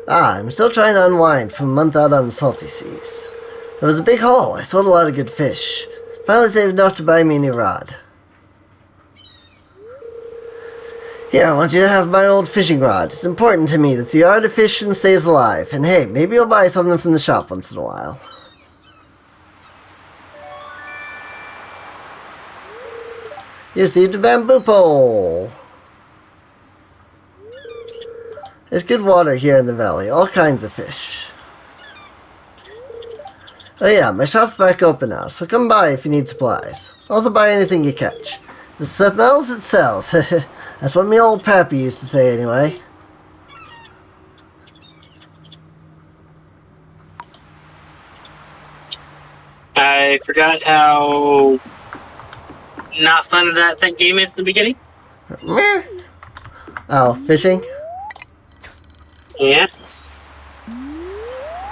I'm still trying to unwind from a month out on the salty seas. It was a big haul. I sold a lot of good fish. Finally saved enough to buy me a new rod. Here, I want you to have my old fishing rod. It's important to me that the art of fishing stays alive. And hey, maybe you'll buy something from the shop once in a while. You received a bamboo pole. There's good water here in the valley. All kinds of fish. Oh yeah, my shop's back open now, so come by if you need supplies. Also buy anything you catch. If it smells, it sells. That's what me old pappy used to say anyway. I forgot how not fun that game is at the beginning. Meh. Oh, fishing? Yeah.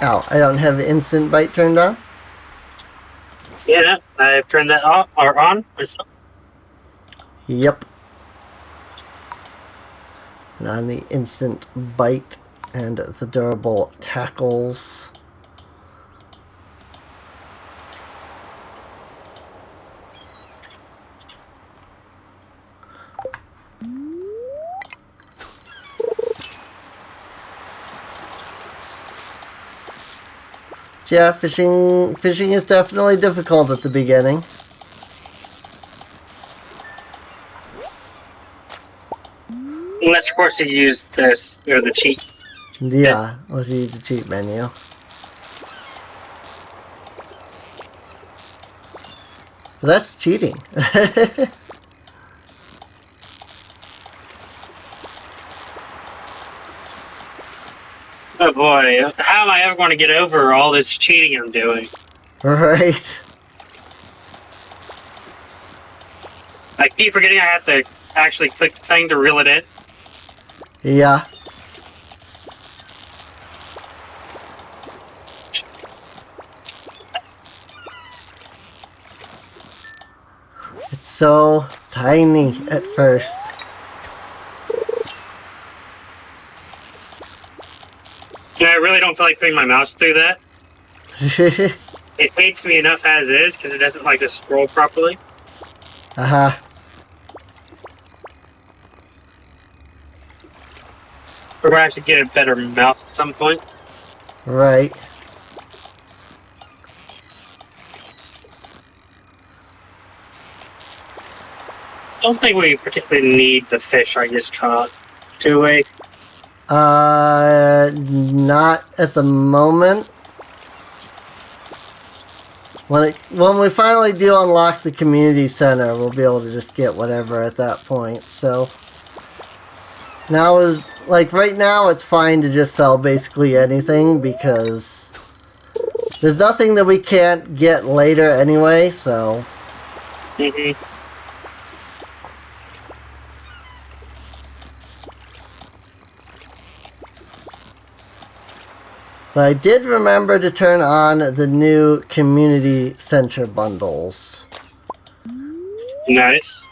Oh, I don't have instant bite turned on? Yeah, no, I've turned that off or on myself. Yep. And on the instant bite and the durable tackles. Yeah, fishing is definitely difficult at the beginning. Unless, of course, you use this, or the cheat. Yeah, let's use the cheat menu. Well, that's cheating. Oh boy, how am I ever going to get over all this cheating I'm doing? Right. I keep forgetting I have to actually click the thing to reel it in. Yeah. It's so tiny at first. And I really don't feel like putting my mouse through that. It hates me enough as is because it doesn't like to scroll properly. Uh-huh. We're going to have to get a better mouse at some point. Right. Don't think we particularly need the fish I just caught, do we? Not at the moment. When we finally do unlock the community center, we'll be able to just get whatever at that point. So now is like right now it's fine to just sell basically anything because there's nothing that we can't get later anyway, so But I did remember to turn on the new community center bundles. Nice.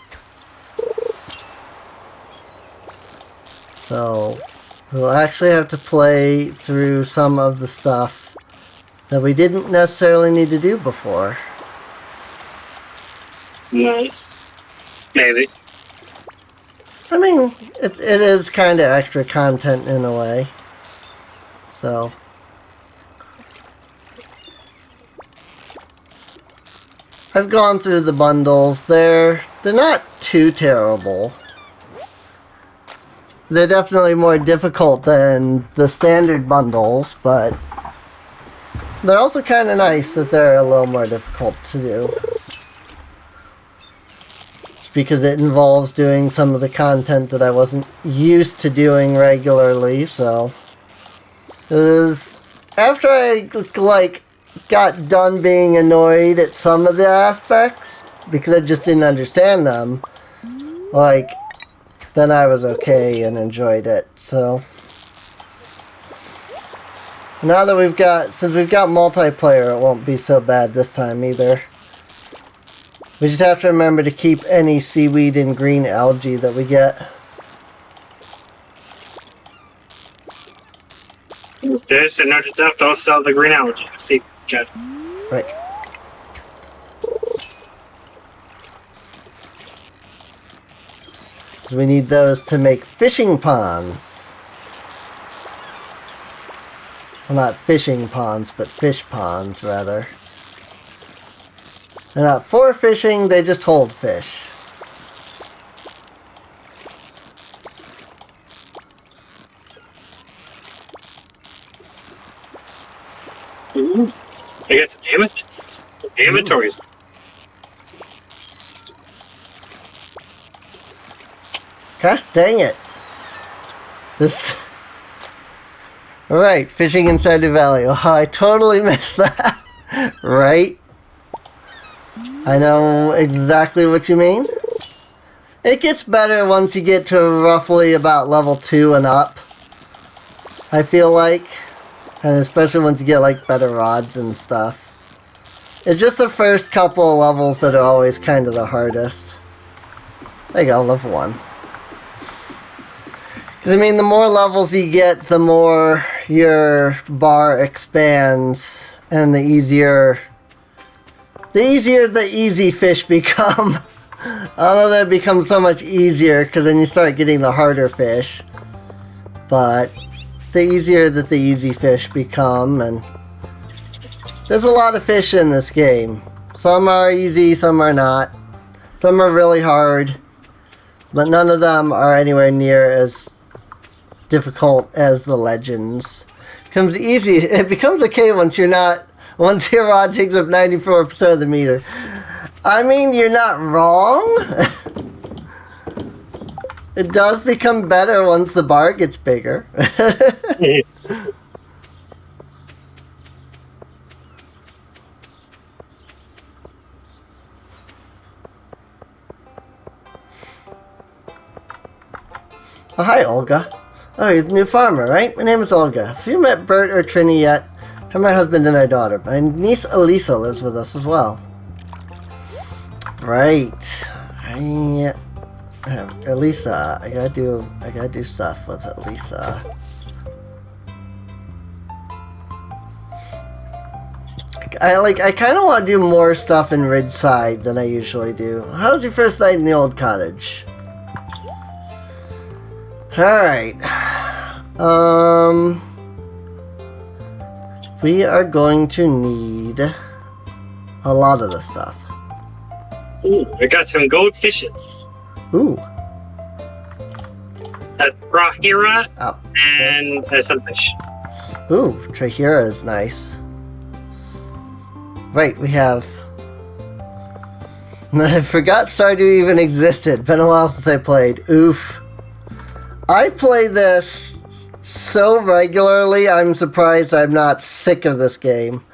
So we'll actually have to play through some of the stuff that we didn't necessarily need to do before. Nice. Maybe. I mean, it is kind of extra content in a way. So I've gone through the bundles. They're not too terrible. They're definitely more difficult than the standard bundles, but they're also kind of nice that they're a little more difficult to do. Just because it involves doing some of the content that I wasn't used to doing regularly, so it was after I got done being annoyed at some of the aspects because I just didn't understand them, then I was okay and enjoyed it. So now that since we've got multiplayer, it won't be so bad this time either. We just have to remember to keep any seaweed and green algae that we get. This and notice that don't sell the green algae. See, Jed. Right. We need those to make fishing ponds. Well, not fishing ponds, but fish ponds, rather. They're not for fishing, they just hold fish. Ooh. I got some amethysts. Inventories. Gosh dang it. This... Alright, fishing in Stardew Valley. Oh, I totally missed that. Right? I know exactly what you mean. It gets better once you get to roughly about level 2 and up. I feel like. And especially once you get better rods and stuff. It's just the first couple of levels that are always kind of the hardest. There you go, level 1. Because, I mean, the more levels you get, the more your bar expands. And the easier the easy fish become. I don't know that it becomes so much easier, because then you start getting the harder fish. But the easier that the easy fish become, and There's a lot of fish in this game. Some are easy, some are not. Some are really hard. But none of them are anywhere near as difficult as the legends. It becomes okay once your rod takes up 94% of the meter. I mean, you're not wrong. It does become better once the bar gets bigger. Oh, hi, Olga. Oh, you're the new farmer, right? My name is Olga. Have you met Bert or Trini yet? I'm my husband and our daughter. My niece Elisa lives with us as well. Right. Elisa. I gotta do stuff with Elisa. I kind of want to do more stuff in Ridgeside than I usually do. How was your first night in the old cottage? Alright. We are going to need a lot of this stuff. Ooh, I got some goldfishes. Ooh. A Trahira okay. and a sunfish. Ooh, Trahira is nice. Right, we have... I forgot Stardew even existed. Been a while since I played. Oof. I play this so regularly, I'm surprised I'm not sick of this game.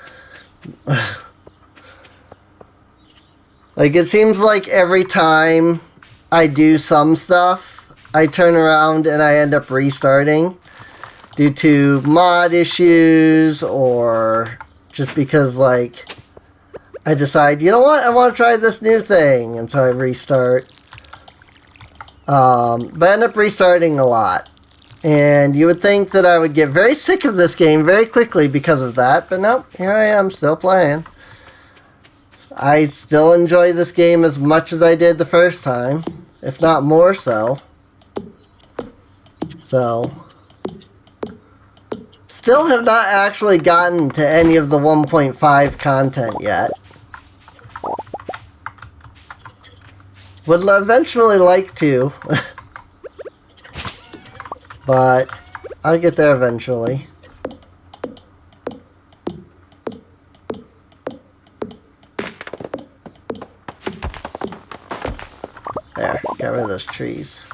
Like, it seems like every time I do some stuff, I turn around and I end up restarting due to mod issues or just because, like, I decide, you know what, I want to try this new thing, and so I restart. But I end up restarting a lot. And you would think that I would get very sick of this game very quickly because of that, but nope, here I am, still playing. I still enjoy this game as much as I did the first time, if not more so. So, still have not actually gotten to any of the 1.5 content yet. Would eventually like to, but I'll get there eventually. There, got rid of those trees.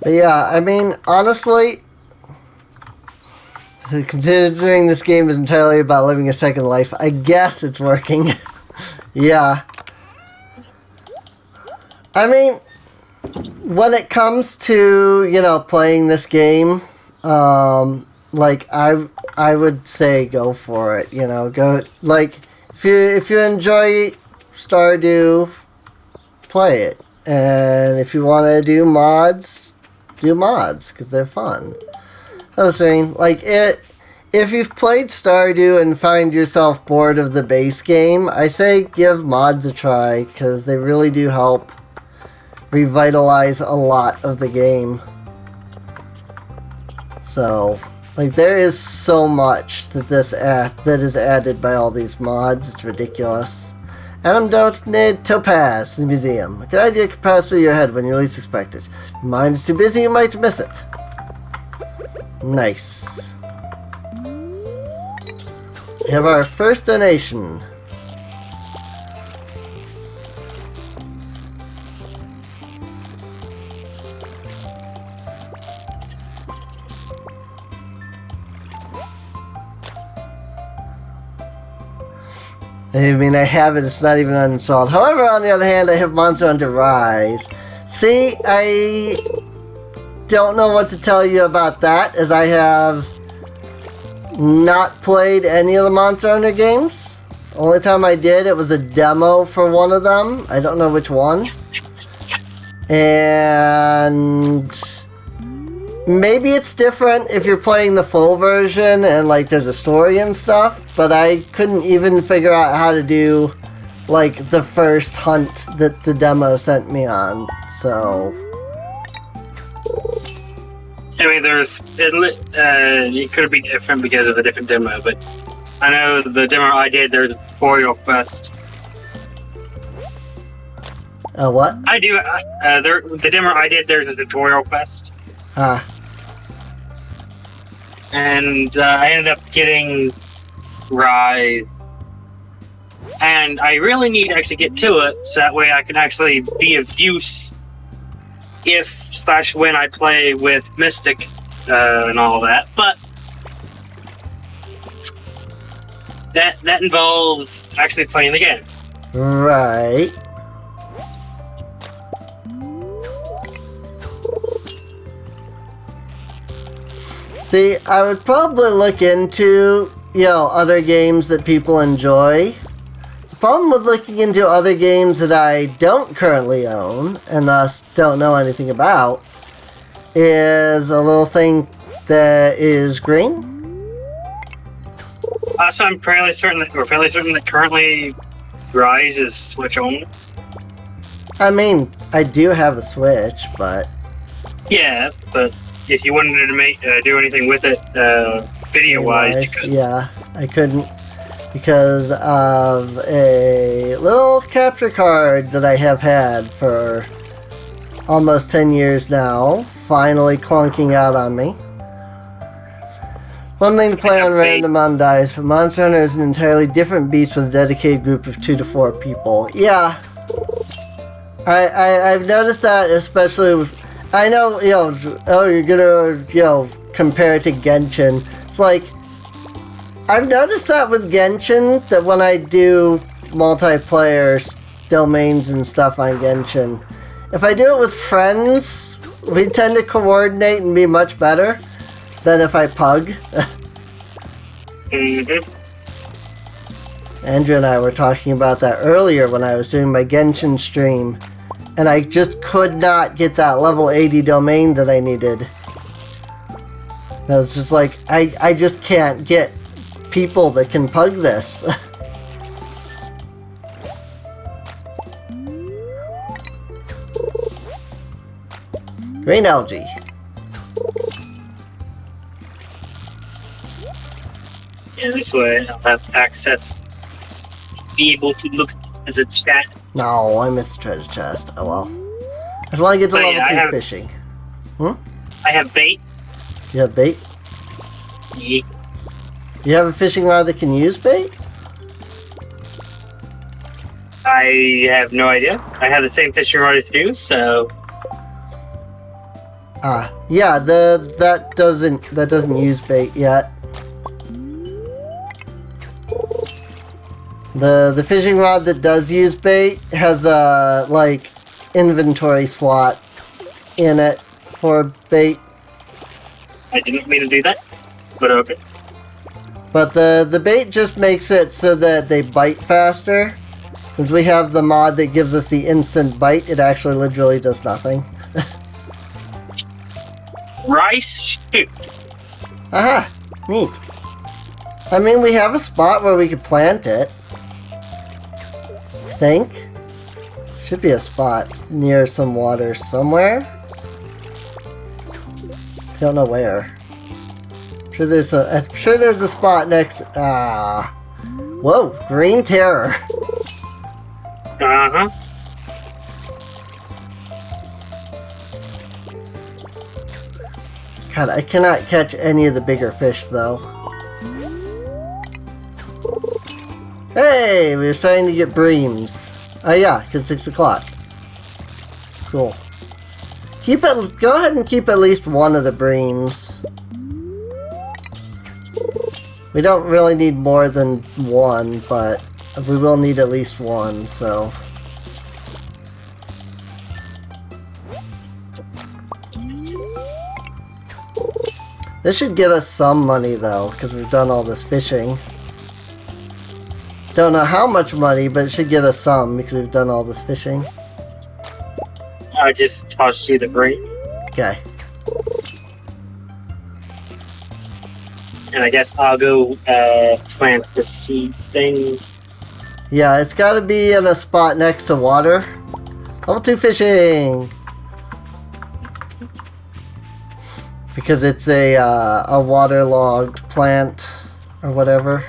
But yeah, I mean, honestly, so considering this game is entirely about living a second life, I guess it's working. Yeah. I mean, when it comes to, you know, playing this game, like, I would say go for it, you know, go, like, if you enjoy Stardew, play it. And if you want to do mods, because they're fun. I was saying, like, if you've played Stardew and find yourself bored of the base game, I say give mods a try, because they really do help revitalize a lot of the game. So, like, there is so much that that is added by all these mods, it's ridiculous. Adam donated Topaz to the museum. A good idea could pass through your head when you least expect it. If your mind is too busy, you might miss it. Nice. We have our first donation. I mean, I have it, it's not even uninstalled. However, on the other hand, I have Monster Hunter Rise. See, I don't know what to tell you about that, as I have not played any of the Monster Hunter games. Only time I did, it was a demo for one of them. I don't know which one. And maybe it's different if you're playing the full version and like there's a story and stuff, but I couldn't even figure out how to do like the first hunt that the demo sent me on. So I mean, it could be different because of a different demo, but I know the demo I did, there's a tutorial quest. What? I do. The demo I did, there's a tutorial quest. And I ended up getting Rye. And I really need to actually get to it, so that way I can actually be of use if/when I play with Mystic and all that. But that involves actually playing the game. Right. See, I would probably look into, other games that people enjoy. The problem with looking into other games that I don't currently own, and thus don't know anything about, is a little thing that is green. So I'm fairly certain that currently Rise is Switch only. I mean, I do have a Switch, but... Yeah, but if you wanted to do anything with it, video-wise, you could. Yeah, I couldn't because of a little capture card that I have had for almost 10 years now, finally clunking out on me. One thing to play on random on dice, but Monster Hunter is an entirely different beast with a dedicated group of 2 to 4 people. Yeah, I've noticed that, especially with, I know, you're gonna, compare it to Genshin. It's like, I've noticed that with Genshin, that when I do multiplayer domains and stuff on Genshin, if I do it with friends, we tend to coordinate and be much better than if I pug. Mm-hmm. Andrew and I were talking about that earlier when I was doing my Genshin stream, and I just could not get that level 80 domain that I needed. I was just like, I just can't get people that can pug this. Green algae. Yeah, this way I'll have access, be able to look as a chat. No, I missed the treasure chest. Oh well. I just want to get to level 2 fishing. I have bait. You have bait? Yeah. You have a fishing rod that can use bait? I have no idea. I have the same fishing rod as you, so... Yeah, that doesn't use bait yet. The fishing rod that does use bait has a inventory slot in it for bait. I didn't mean to do that, but okay. But the bait just makes it so that they bite faster. Since we have the mod that gives us the instant bite, it actually literally does nothing. Rice shoot. Aha! Neat. I mean, we have a spot where we could plant it. I think. Should be a spot near some water somewhere. Don't know where. I'm sure there's a spot next. Whoa! Green Terror. Uh-huh. God, I cannot catch any of the bigger fish, though. Hey, we're starting to get breams. Oh yeah, because 6 o'clock. Cool. Go ahead and keep at least one of the breams. We don't really need more than one, but we will need at least one, so... This should get us some money, though, because we've done all this fishing. Don't know how much money, but it should get us some, because we've done all this fishing. I just tossed you the brain. Okay. And I guess I'll go plant the seed things. Yeah, it's got to be in a spot next to water. Level 2 fishing! Because it's a waterlogged plant or whatever.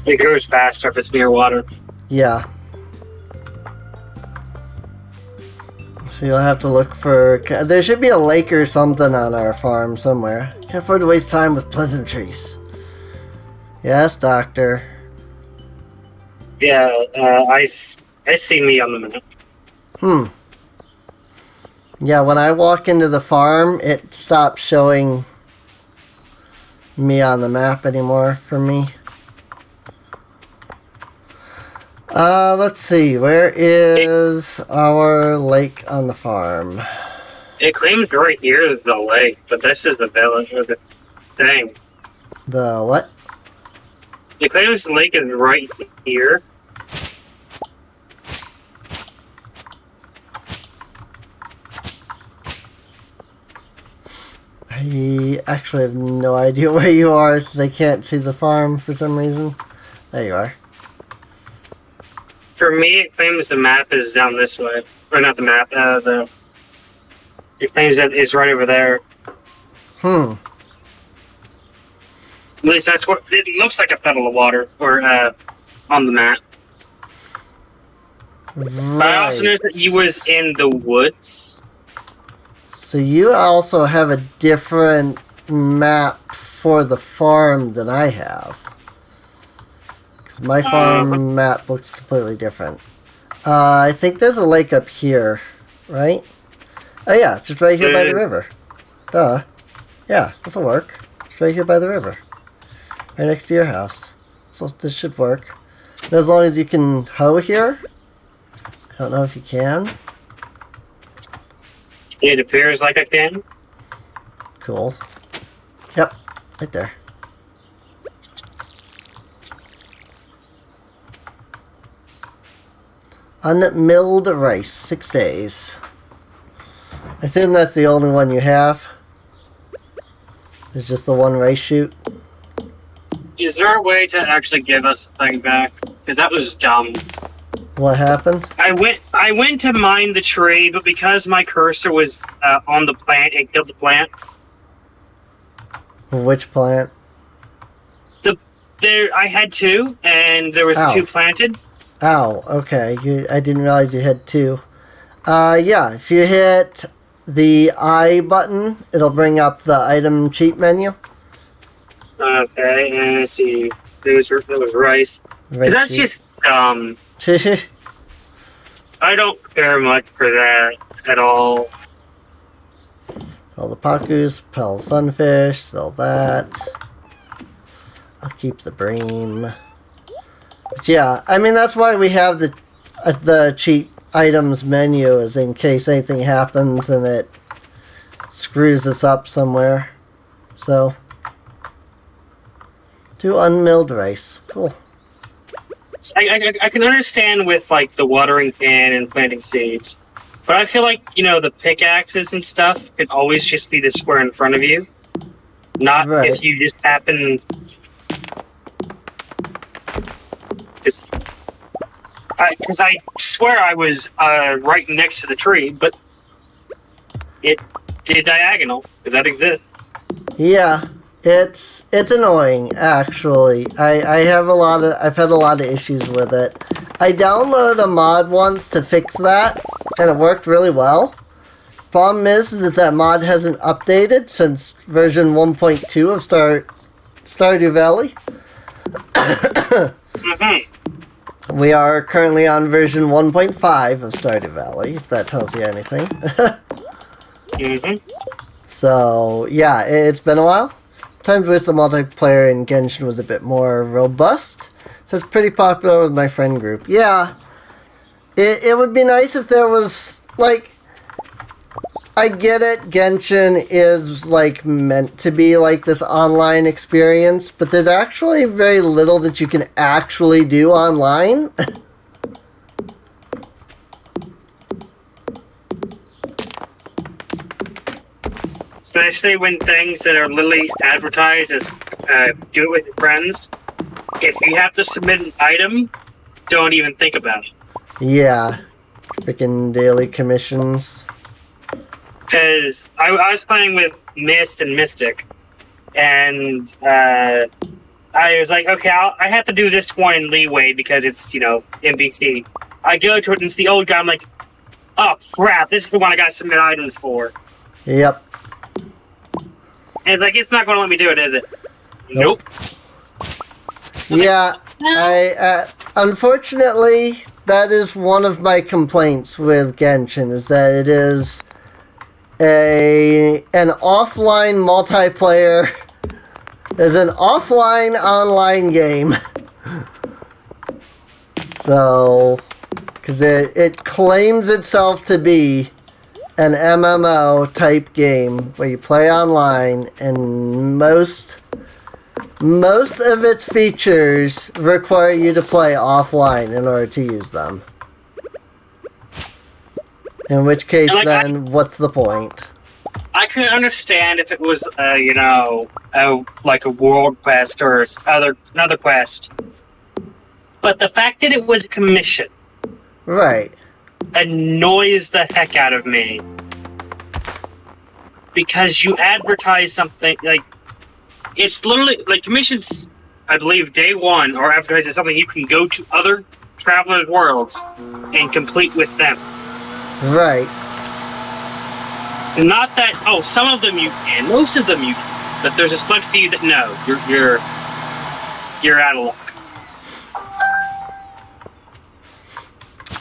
It grows faster if it's near water. Yeah. So you'll have to look for... There should be a lake or something on our farm somewhere. Can't afford to waste time with pleasantries. Yes, doctor. Yeah, I see me on the map. Yeah, when I walk into the farm, it stops showing me on the map anymore for me. Let's see. Where is our lake on the farm? It claims right here is the lake, but this is the village or the thing. The what? It claims the lake is right here. I actually have no idea where you are since I can't see the farm for some reason. There you are. For me, it claims the map is down this way. Or not the map, it claims that it's right over there. At least that's what it looks like, a puddle of water, or on the map. Right. But I also noticed that you was in the woods. So you also have a different map for the farm than I have. Because my farm map looks completely different. I think there's a lake up here, right? Oh yeah, just right here by the river. Duh. Yeah, this'll work. Just right here by the river. Right next to your house. So this should work. And as long as you can hoe here. I don't know if you can. It appears like I can. Cool. Yep, right there. Unmilled rice, 6 days. I assume that's the only one you have. It's just the one rice shoot. Is there a way to actually give us the thing back? Because that was dumb. What happened? I went to mine the tree, but because my cursor was on the plant, it killed the plant. Which plant? I had two, and there was two planted. Ow, okay. I didn't realize you had two. Yeah, if you hit the I button, it'll bring up the item cheat menu. Okay, and let's see. That was rice. Because that's just I don't care much for that at all. Sell the pacus, pell sunfish, sell that. I'll keep the bream. But yeah, I mean that's why we have the cheat items menu, is in case anything happens and it screws us up somewhere. So, do unmilled rice. Cool. I can understand with like the watering can and planting seeds, but I feel like, you know, the pickaxes and stuff could always just be the square in front of you, not if you just happen. Because I swear I was right next to the tree, but it did diagonal, because that exists. Yeah. It's annoying, actually. I've had a lot of issues with it. I downloaded a mod once to fix that, and it worked really well. Problem is that mod hasn't updated since version 1.2 of Stardew Valley. We are currently on version 1.5 of Stardew Valley, if that tells you anything. So, yeah, it's been a while. Times wish the multiplayer in Genshin was a bit more robust, so it's pretty popular with my friend group. Yeah, it would be nice if there was, like, I get it, Genshin is, like, meant to be, like, this online experience, but there's actually very little that you can actually do online. especially when things that are literally advertised as do it with your friends. If you have to submit an item, don't even think about it. Yeah. Freaking daily commissions. Because I was playing with Mist and Mystic, and I was like, okay, I have to do this one in leeway because it's, NPC. I go to it and it's the old guy. I'm like, oh crap, this is the one I got to submit items for. Yep. And like, it's not going to let me do it, is it? Nope. Yeah, I unfortunately, that is one of my complaints with Genshin, is that it is an offline multiplayer, is an offline online game. So, because it claims itself to be an MMO type game where you play online, and most of its features require you to play offline in order to use them. In which case, then, what's the point? I could understand if it was, like a world quest or another quest. But the fact that it was a commission... Right. Annoys the heck out of me. Because you advertise something, like... It's literally, like, commissions, I believe, day one, or advertising something you can go to other travelers' worlds and complete with them. Right. Not that, some of them you can, most of them you can, but there's a select few that no, you're out of luck.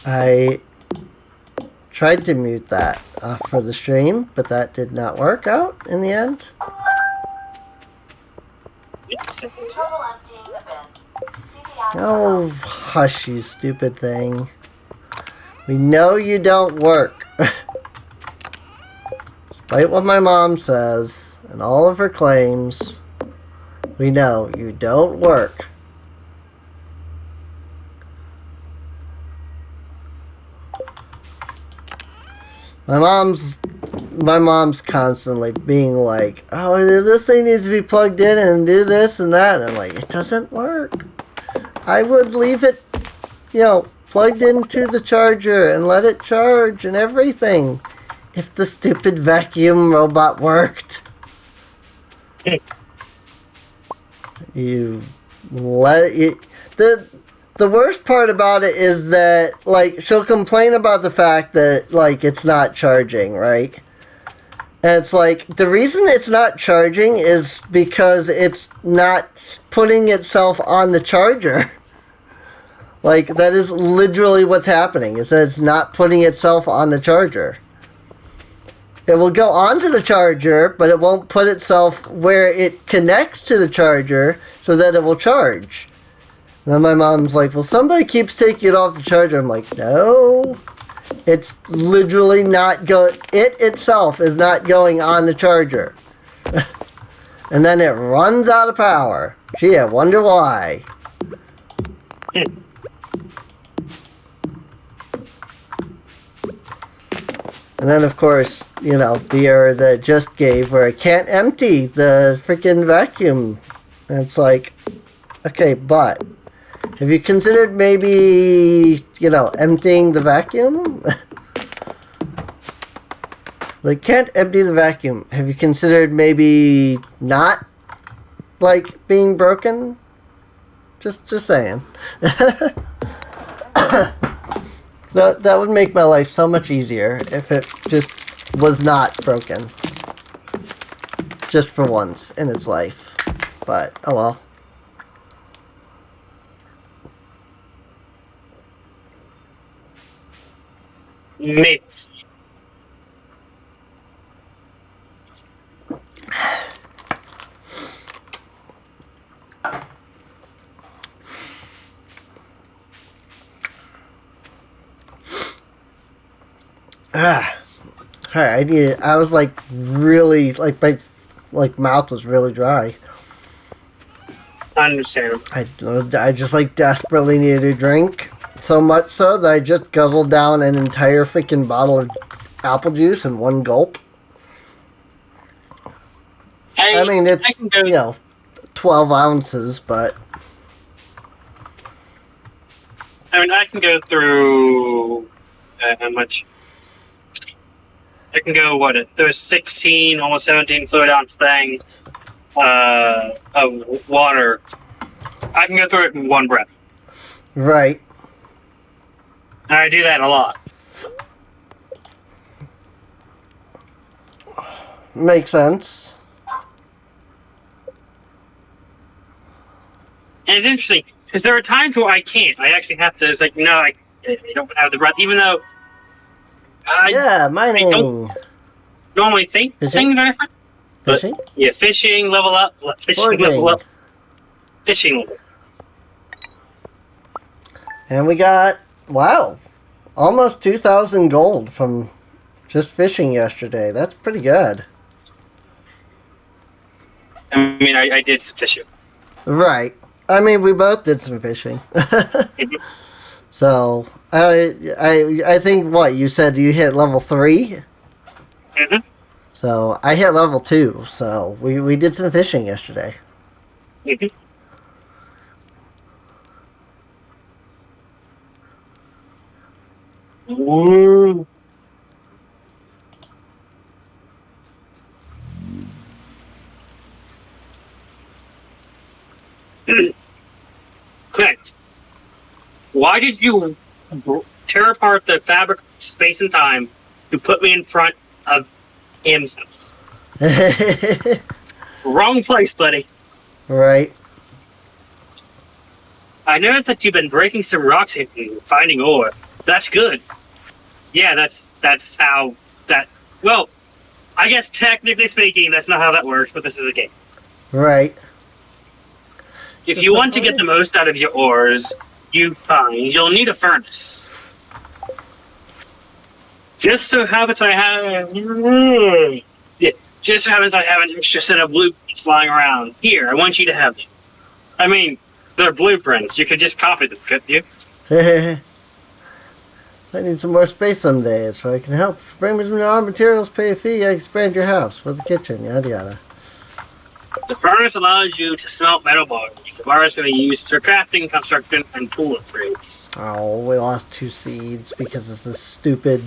I tried to mute that for the stream, but that did not work out in the end. Oh, hush, you stupid thing. We know you don't work. Despite what my mom says and all of her claims, we know you don't work. My mom's constantly being like, oh, this thing needs to be plugged in and do this and that. And I'm like, it doesn't work. I would leave it, plugged into the charger and let it charge and everything. If the stupid vacuum robot worked. The worst part about it is that, like, she'll complain about the fact that, like, it's not charging, right? And it's like, the reason it's not charging is because it's not putting itself on the charger. Like, that is literally what's happening, is that it's not putting itself on the charger. It will go onto the charger, but it won't put itself where it connects to the charger so that it will charge. And then my mom's like, well, somebody keeps taking it off the charger. I'm like, no. It's literally not going... It itself is not going on the charger. And then it runs out of power. Gee, I wonder why. And then, of course, the error that it just gave where I can't empty the freaking vacuum. And it's like, okay, but have you considered maybe, emptying the vacuum? Like, can't empty the vacuum. Have you considered maybe not, like, being broken? Just saying. That would make my life so much easier if it just was not broken. Just for once in its life. But, oh well. Maybe. I was like really, like my mouth was really dry. I understand. I just like desperately needed a drink. So much so that I just guzzled down an entire freaking bottle of apple juice in one gulp. I mean, I it's, can go. 12 ounces, but... I mean, I can go through how much. I can go there's 16, almost 17 fluid ounce thing of water. I can go through it in one breath. Right. And I do that a lot. Makes sense. And it's interesting because there are times where I can't. I actually have to. It's like no, I don't have the breath, even though mining. I don't normally think things are different. Fishing? But, yeah, fishing, level up. Fishing, level up. Fishing, level up. And we got, wow, almost 2,000 gold from just fishing yesterday. That's pretty good. I mean, I did some fishing. Right. I mean, we both did some fishing. Mm-hmm. So, I think, what, you said you hit level 3? Mm-hmm. So, I hit level 2, so we did some fishing yesterday. Mm-hmm. Ooh. Clint, why did you tear apart the fabric of space and time to put me in front of M's house? Wrong place, buddy. Right. I noticed that you've been breaking some rocks and finding ore. That's good. Yeah, that's how that... Well, I guess technically speaking, that's not how that works, but this is a game. Right. If you want to get the most out of your ores, you'll need a furnace. Just so happens I have... Yeah, just so happens I have an extra set of blueprints lying around. Here, I want you to have them. I mean, they're blueprints. You could just copy them, couldn't you? I need some more space someday, so I can help. Bring me some raw materials, pay a fee, I expand your house with a kitchen, yada yada. The furnace allows you to smelt metal bars. The bars can be used for crafting, construction, and tool upgrades. Oh, we lost 2 seeds because of this stupid...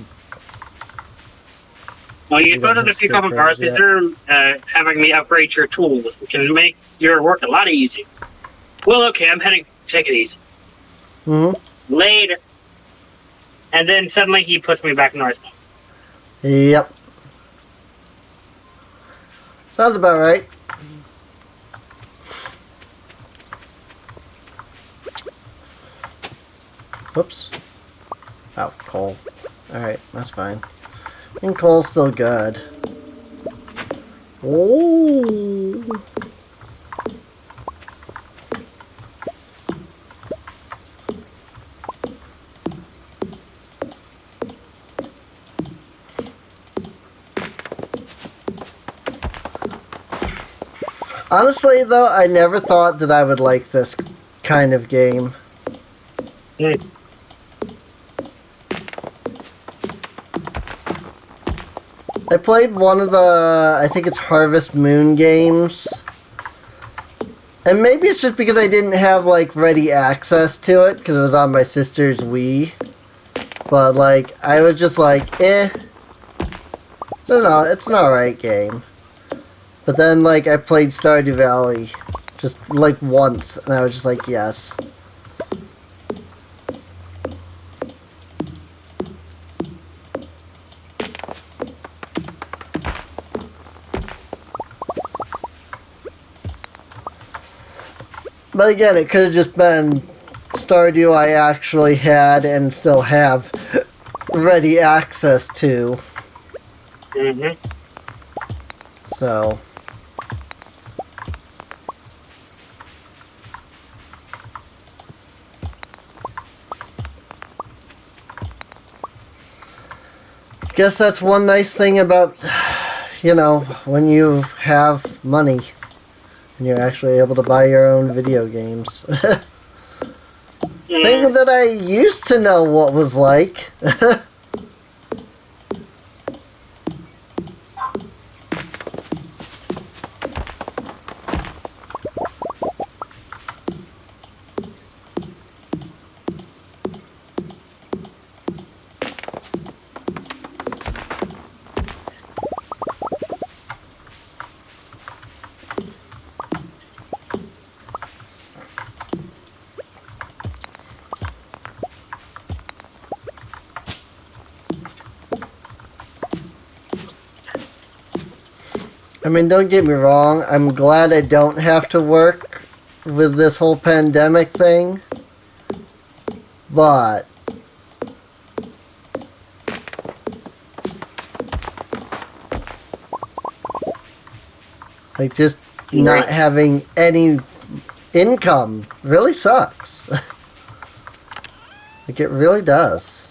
Well, you put in a few copper bars because they're having me upgrade your tools, which can make your work a lot easier. Well, okay, I'm heading. Take it easy. Mm-hmm. Later. And then suddenly he puts me back in our spot. Yep. Sounds about right. Whoops. Oh, coal. Alright, that's fine. And coal's still good. Oh. Honestly, though, I never thought that I would like this kind of game. Mm. I played one of the, I think it's Harvest Moon games. And maybe it's just because I didn't have, like, ready access to it, because it was on my sister's Wii. But, like, I was just like, it's an alright game. But then, like, I played Stardew Valley just, like, once, and I was just like, yes. But again, it could have just been Stardew I actually had and still have ready access to. Mm-hmm. So... guess that's one nice thing about, when you have money and you're actually able to buy your own video games. Thing that I used to know what was like. I mean, don't get me wrong. I'm glad I don't have to work with this whole pandemic thing. But like, just not having any income really sucks. Like, it really does.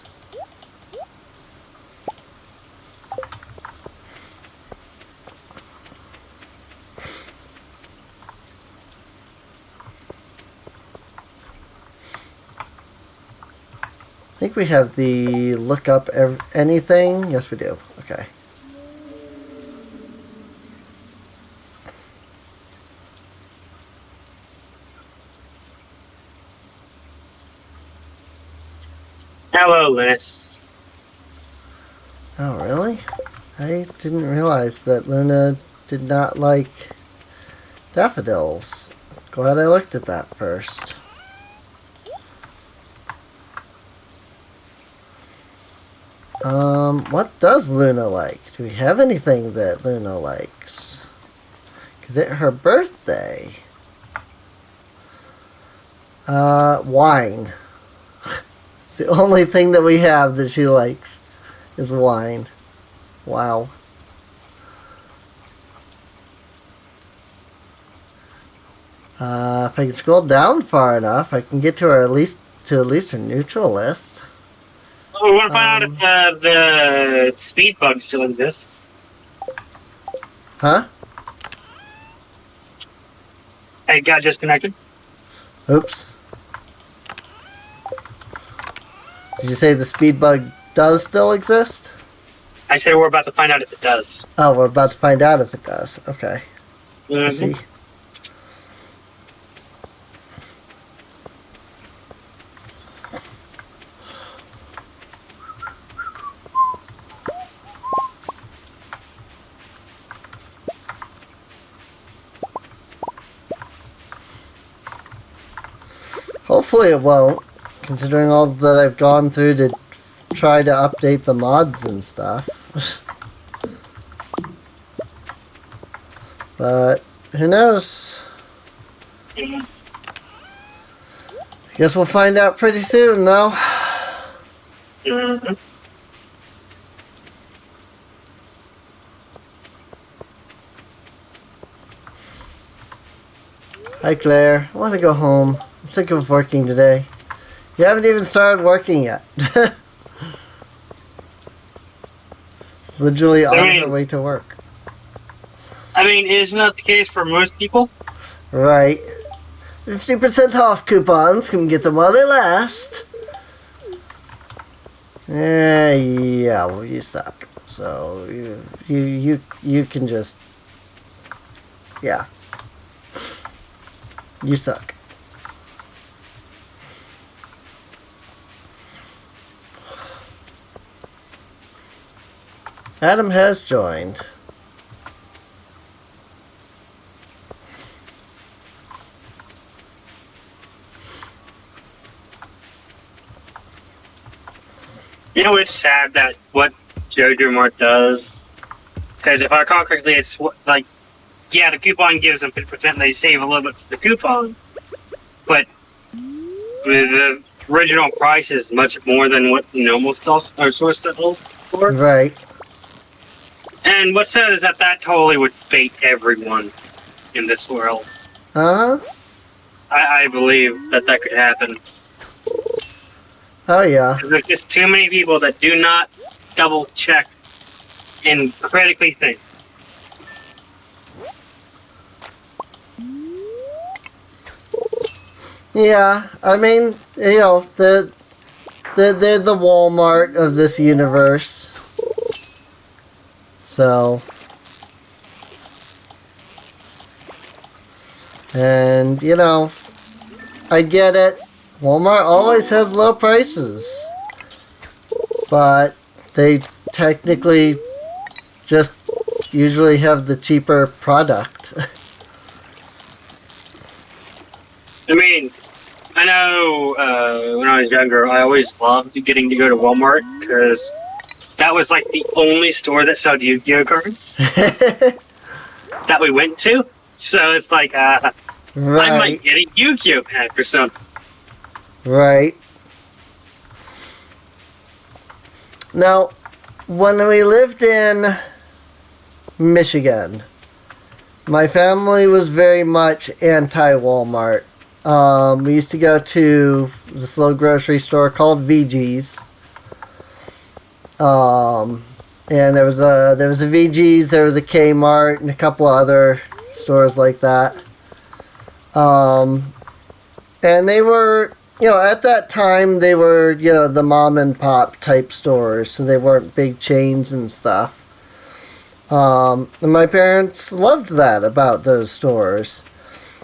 I think we have the look up anything. Yes, we do. Okay. Hello, Linus. Oh, really? I didn't realize that Luna did not like daffodils. Glad I looked at that first. What does Luna like? Do we have anything that Luna likes? Because it's her birthday. Wine. It's the only thing that we have that she likes is wine. Wow. If I can scroll down far enough, I can get to her at least her neutral list. Oh, we want to find out if the speed bug still exists. Huh? I got disconnected. Oops. Did you say the speed bug does still exist? I said we're about to find out if it does. Oh, we're about to find out if it does. Okay. I Mm-hmm. see. Hopefully it won't, considering all that I've gone through to try to update the mods and stuff. But who knows? I guess we'll find out pretty soon, though. Mm-hmm. Hi, Claire. I want to go home. I'm sick of working today. You haven't even started working yet. She's literally on her way to work. I mean, isn't that the case for most people? Right. 50% off coupons. Can get them while they last. Yeah, well, you suck. So, you can just... Yeah. You suck. Adam has joined. You know, it's sad that what Jojo Mart does, because if I recall correctly, it's like, yeah, the coupon gives them 50% and they save a little bit for the coupon, but the original price is much more than what normal stuff or source sells for. Right. And what's sad is that totally would bait everyone in this world. Uh-huh. I believe that could happen. Oh, yeah. There's just too many people that do not double check and critically think. Yeah, I mean, you know, they're the Walmart of this universe. So, and, you know, I get it. Walmart always has low prices. But they technically just usually have the cheaper product. I mean, I know when I was younger, I always loved getting to go to Walmart because that was like the only store that sold Yu-Gi-Oh cards. that we went to. So it's like, I might get a Yu-Gi-Oh pack or something. Right. Now, when we lived in Michigan, my family was very much anti-Walmart. We used to go to this little grocery store called VG's. And there was a VG's, there was a Kmart, and a couple of other stores like that. And they were, at that time, they were, the mom and pop type stores, so they weren't big chains and stuff. And my parents loved that about those stores.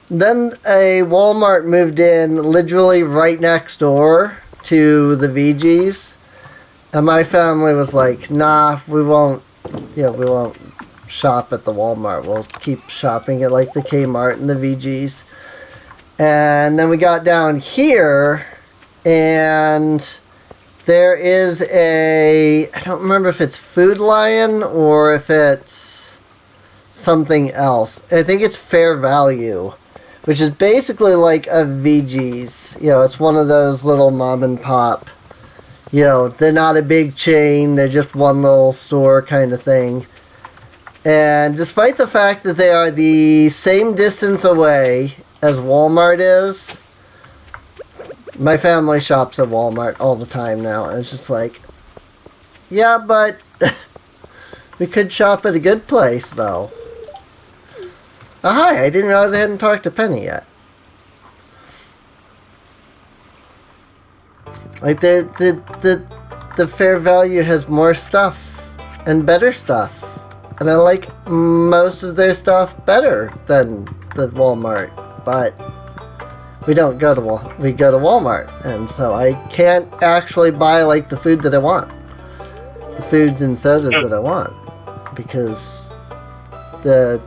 Then a Walmart moved in literally right next door to the VG's. And my family was like, nah, we won't shop at the Walmart. We'll keep shopping at like the Kmart and the VG's. And then we got down here, and there is I don't remember if it's Food Lion or if it's something else. I think it's Fair Value, which is basically like a VG's. It's one of those little mom and pop. They're not a big chain. They're just one little store kind of thing. And despite the fact that they are the same distance away as Walmart is, my family shops at Walmart all the time now. And it's just like, yeah, but we could shop at a good place, though. Oh, hi, I didn't realize I hadn't talked to Penny yet. Like, the Fair Value has more stuff and better stuff. And I like most of their stuff better than the Walmart. But we don't go to we go to Walmart. And so I can't actually buy, like, the food that I want. The foods and sodas that I want. Because the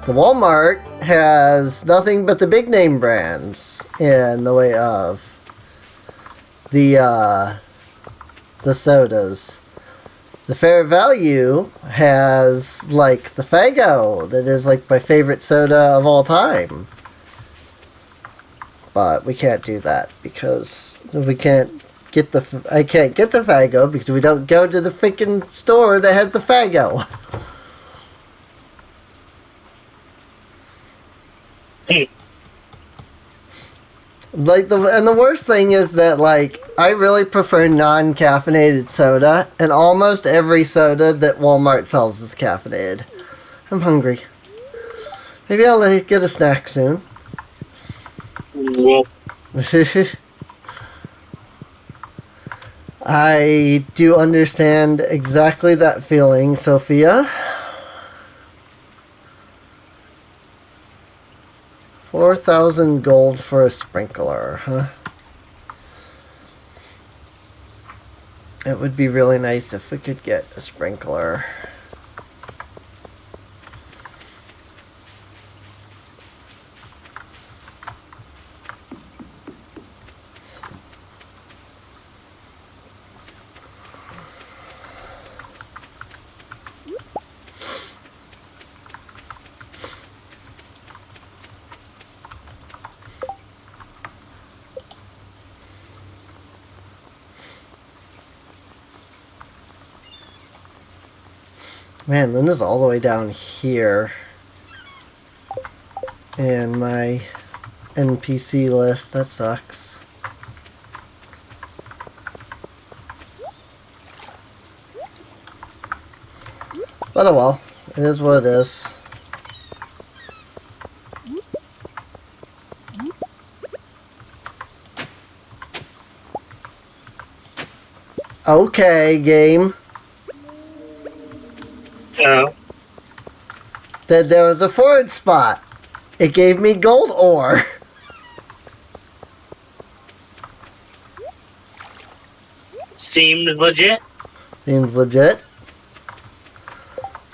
Walmart has nothing but the big name brands in the way of the sodas. The Fair Value has, like, the Faygo, that is, like, my favorite soda of all time. But we can't do that because we can't get I can't get the Faygo because we don't go to the freaking store that has the Faygo. Like, and the worst thing is that, like, I really prefer non-caffeinated soda, and almost every soda that Walmart sells is caffeinated. I'm hungry. Maybe I'll get a snack soon. Well, I do understand exactly that feeling, Sophia. 4,000 gold for a sprinkler, huh? It would be really nice if we could get a sprinkler. Man, Linda's all the way down here in my NPC list. That sucks. But oh well. It is what it is. Okay, game. Oh. That there was a forage spot. It gave me gold ore. Seemed legit. Seems legit.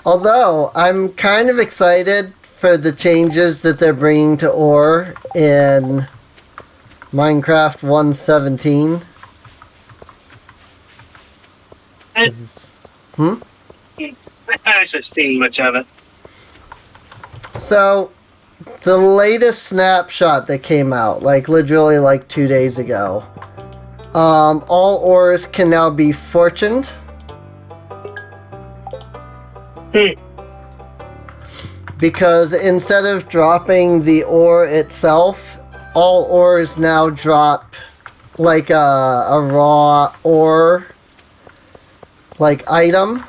Although, I'm kind of excited for the changes that they're bringing to ore in Minecraft 1.17. I haven't actually seen much of it. So, the latest snapshot that came out, like literally like 2 days ago, all ores can now be fortuned. Because instead of dropping the ore itself, all ores now drop like a raw ore like item.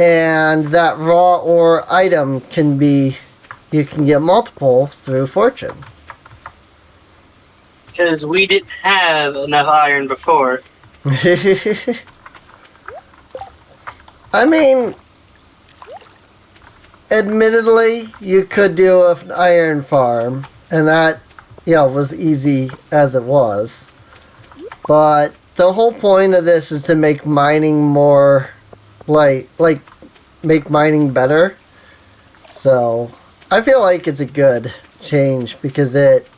And that raw ore item can be, you can get multiple through fortune. Because we didn't have enough iron before. I mean, admittedly, you could do an iron farm, and that, was easy as it was. But the whole point of this is to make mining more, like make mining better. So, I feel like it's a good change because it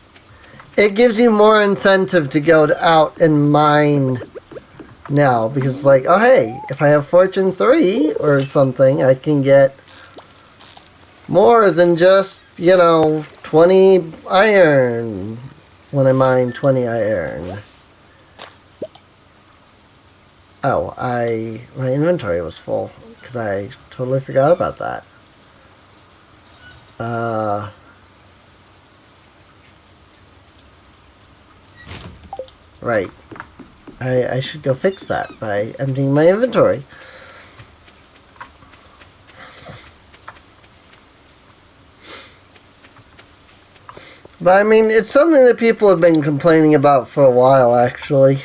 gives you more incentive to go out and mine now. Because like, oh hey, if I have Fortune 3 or something, I can get more than just, 20 iron when I mine 20 iron. Oh, my inventory was full because I totally forgot about that. Right. I should go fix that by emptying my inventory. But I mean, it's something that people have been complaining about for a while, actually.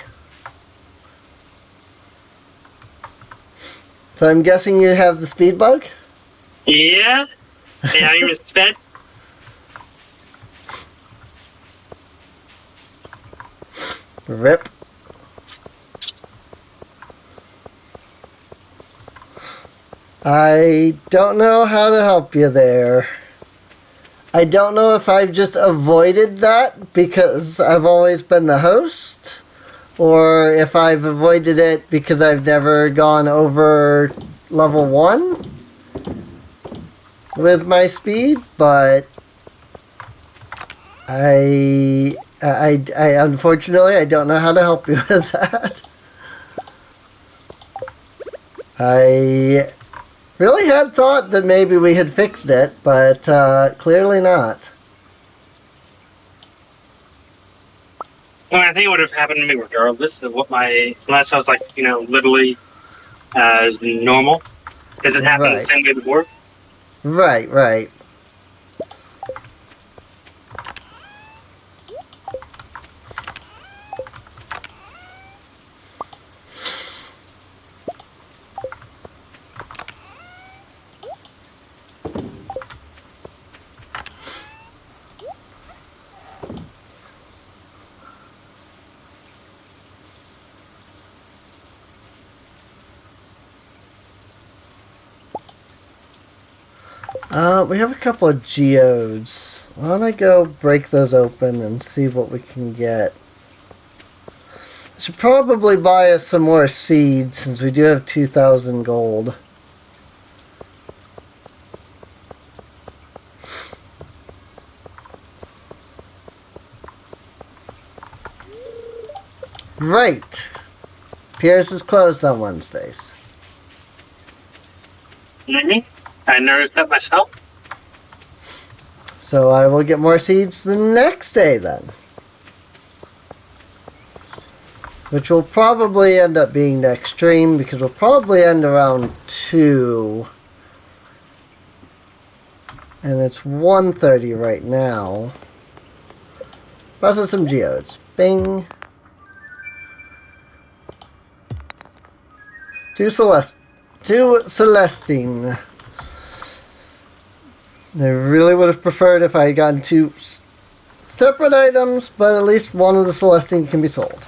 So I'm guessing you have the speed bug? Yeah? Yeah, I even sped. Rip. I don't know how to help you there. I don't know if I've just avoided that because I've always been the host, or if I've avoided it because I've never gone over level 1 with my speed, but I unfortunately, I don't know how to help you with that. I really had thought that maybe we had fixed it, but clearly not. Well, I think it would have happened to me regardless of what unless I was like, literally as normal. Does it happen the same way before? Right. We have a couple of geodes. Why don't I go break those open and see what we can get? I should probably buy us some more seeds since we do have 2,000 gold. Right. Pierce is closed on Wednesdays. I noticed that myself. So I will get more seeds the next day then. Which will probably end up being next stream because we'll probably end around 2. And it's 1:30 right now. Process some geodes. Bing. To Celestine. I really would have preferred if I had gotten 2 separate items, but at least one of the Celestine can be sold.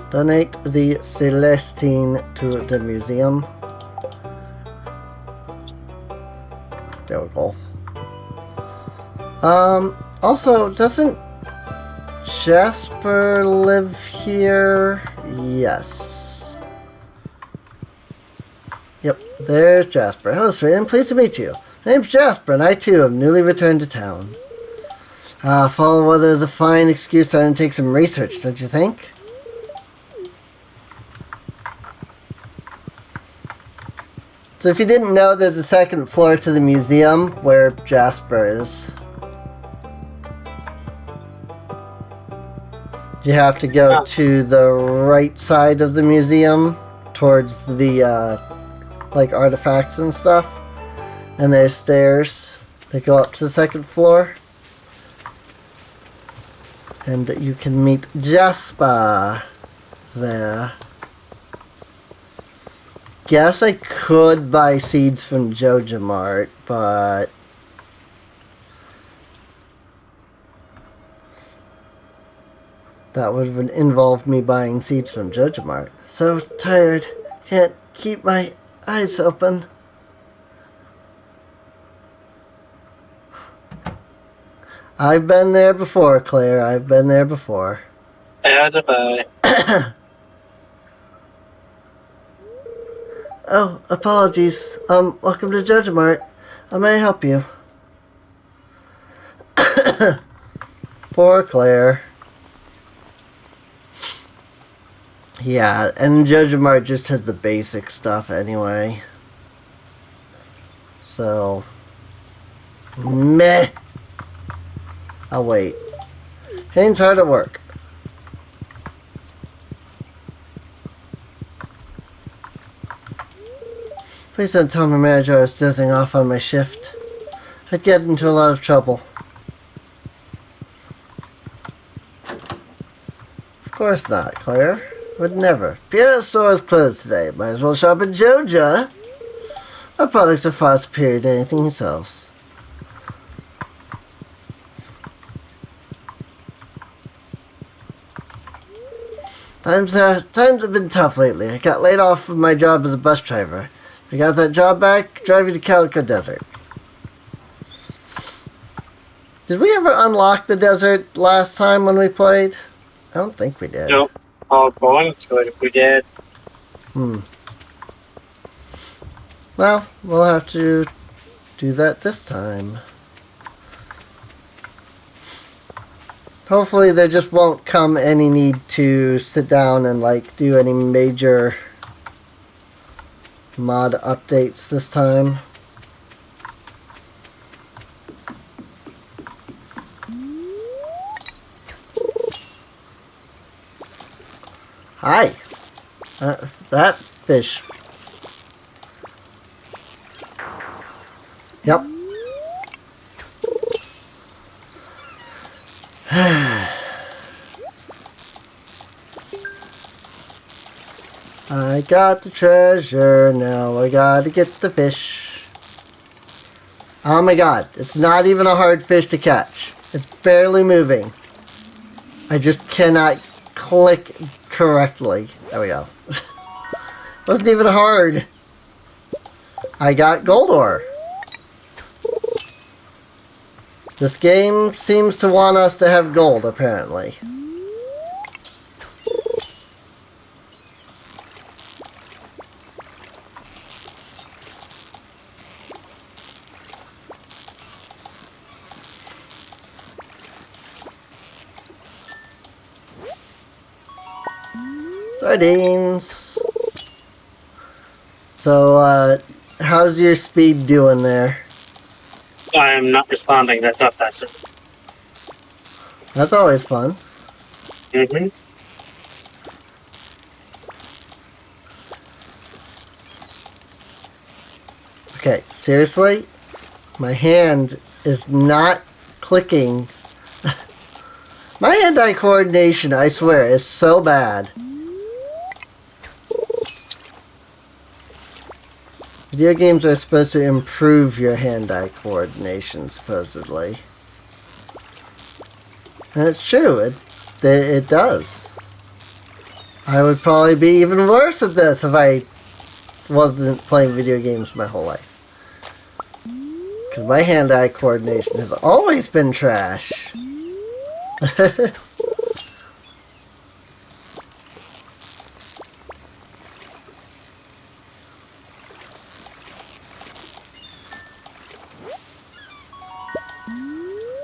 Donate the Celestine to the museum. There we go. Also, doesn't Jasper live here? Yes. Yep, there's Jasper. Hello, sir, and pleased to meet you. My name's Jasper, and I too am newly returned to town. Fall weather is a fine excuse to undertake some research, don't you think? So if you didn't know, there's a second floor to the museum where Jasper is. You have to go to the right side of the museum towards the like artifacts and stuff. And there's stairs that go up to the second floor. And you can meet Jasper there. Guess I could buy seeds from Joja Mart, but that would have involved me buying seeds from Joja Mart. So tired, can't keep my eyes open. I've been there before, Claire. I've been there before. As if I... Oh, apologies. Welcome to Joja Mart. How may I help you? Poor Claire. Yeah, and Joja Mart just has the basic stuff anyway. So... meh. I'll wait. Haynes hard at work. Please don't tell my manager I was dozing off on my shift. I'd get into a lot of trouble. Of course not, Claire. Would never. Pierre's store is closed today. Might as well shop at Joja. Our products are far superior to anything he sells. Times have been tough lately. I got laid off from my job as a bus driver. I got that job back driving to Calico Desert. Did we ever unlock the desert last time when we played? I don't think we did. Nope. I'll going to it if we did. Well, we'll have to do that this time. Hopefully there just won't come any need to sit down and like do any major mod updates this time. Hi. That fish. Yep. I got the treasure, now I gotta get the fish. Oh my god, it's not even a hard fish to catch. It's barely moving. I just cannot click correctly. There we go. Wasn't even hard. I got gold ore. This game seems to want us to have gold, apparently. Sardines. So, how's your speed doing there? I am not responding. That's not faster. That's always fun. Mm-hmm. Okay, seriously? My hand is not clicking. My hand-eye coordination, I swear, is so bad. Video games are supposed to improve your hand-eye coordination, supposedly. And it's true, it does. I would probably be even worse at this if I wasn't playing video games my whole life. Because my hand-eye coordination has always been trash.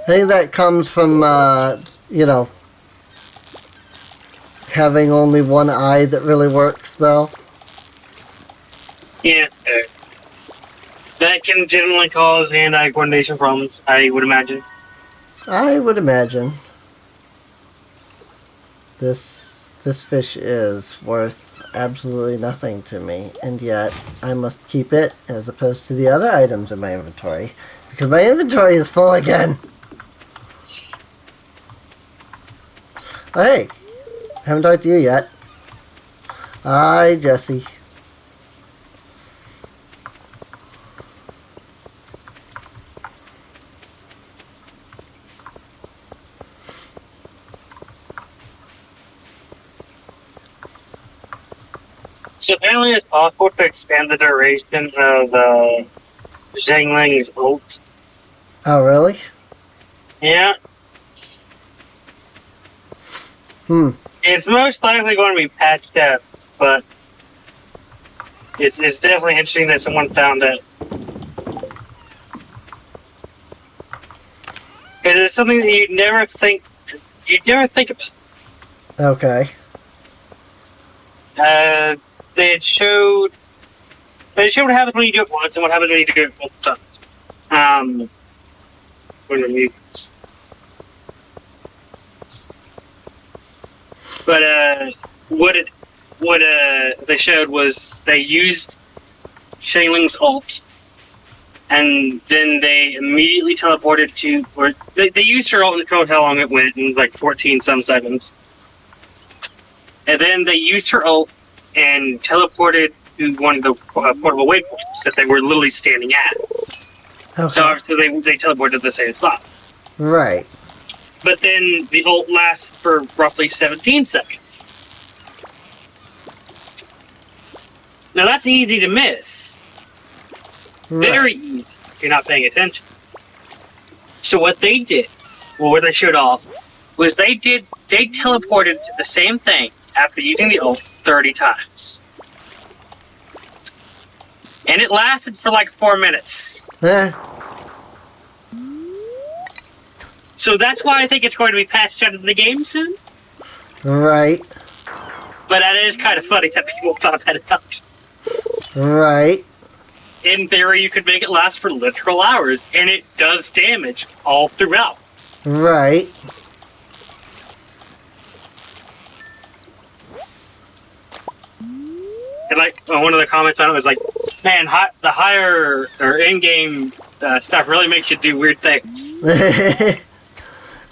I think that comes from, having only one eye that really works, though. Yeah. That can generally cause hand-eye coordination problems, I would imagine. I would imagine. This fish is worth absolutely nothing to me, and yet I must keep it as opposed to the other items in my inventory, because my inventory is full again. Oh, hey, haven't talked to you yet. Hi, Jesse. So apparently it's possible to expand the duration of Zhangling's ult. Oh, really? Yeah. It's most likely going to be patched up, but it's definitely interesting that someone found it. Because it's something that you'd never think about. Okay. They showed what happens when you do it once and what happens when you do it multiple times. But what they showed was they used Shailing's ult, and then they immediately teleported to, or they used her ult and controlled how long it went in like 14 some seconds, and then they used her ult and teleported to one of the portable waypoints that they were literally standing at. Okay. So they teleported to the same spot. Right. But then the ult lasts for roughly 17 seconds. Now that's easy to miss. Right. Very easy if you're not paying attention. So what they did, well, what they showed off, was they teleported to the same thing after using the ult 30 times. And it lasted for like 4 minutes. So that's why I think it's going to be patched out of the game soon. Right. But that is kind of funny that people found that out. Right. In theory, you could make it last for literal hours, and it does damage all throughout. Right. And like one of the comments on it was like, "Man, the higher or in-game stuff really makes you do weird things."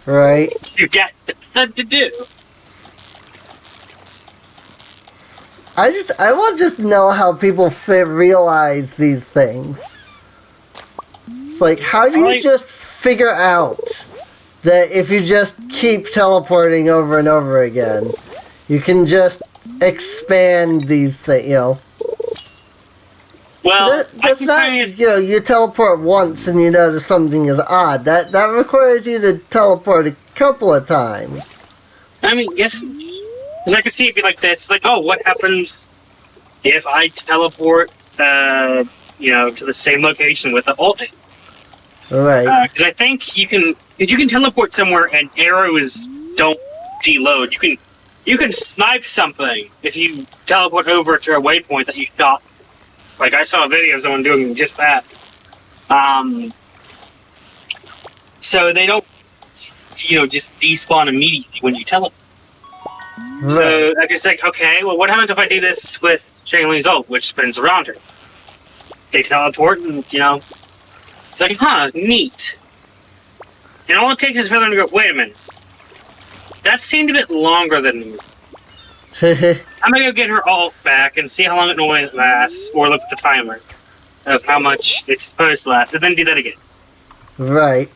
Right. You got nothing to do. I want to just know how people realize these things. It's like, how do you just figure out that if you just keep teleporting over and over again, you can just expand these things, Well, that's not, you teleport once and you notice something is odd. That requires you to teleport a couple of times. I mean, yes. Because I could see it be like this. Like, oh, what happens if I teleport, to the same location with the ult? Right. Because I think you can teleport somewhere and arrows don't deload. You can snipe something if you teleport over to a waypoint that you shot. Like, I saw a video of someone doing just that. So they don't, just despawn immediately when you teleport. Right. So I just like, okay, well, what happens if I do this with Shailing's ult, which spins around her? They teleport, and it's like, neat. And all it takes is for them to go, wait a minute. That seemed a bit longer than me. I'm gonna go get her ult back and see how long it normally lasts, or look at the timer of how much it's supposed to last, and then do that again. Right.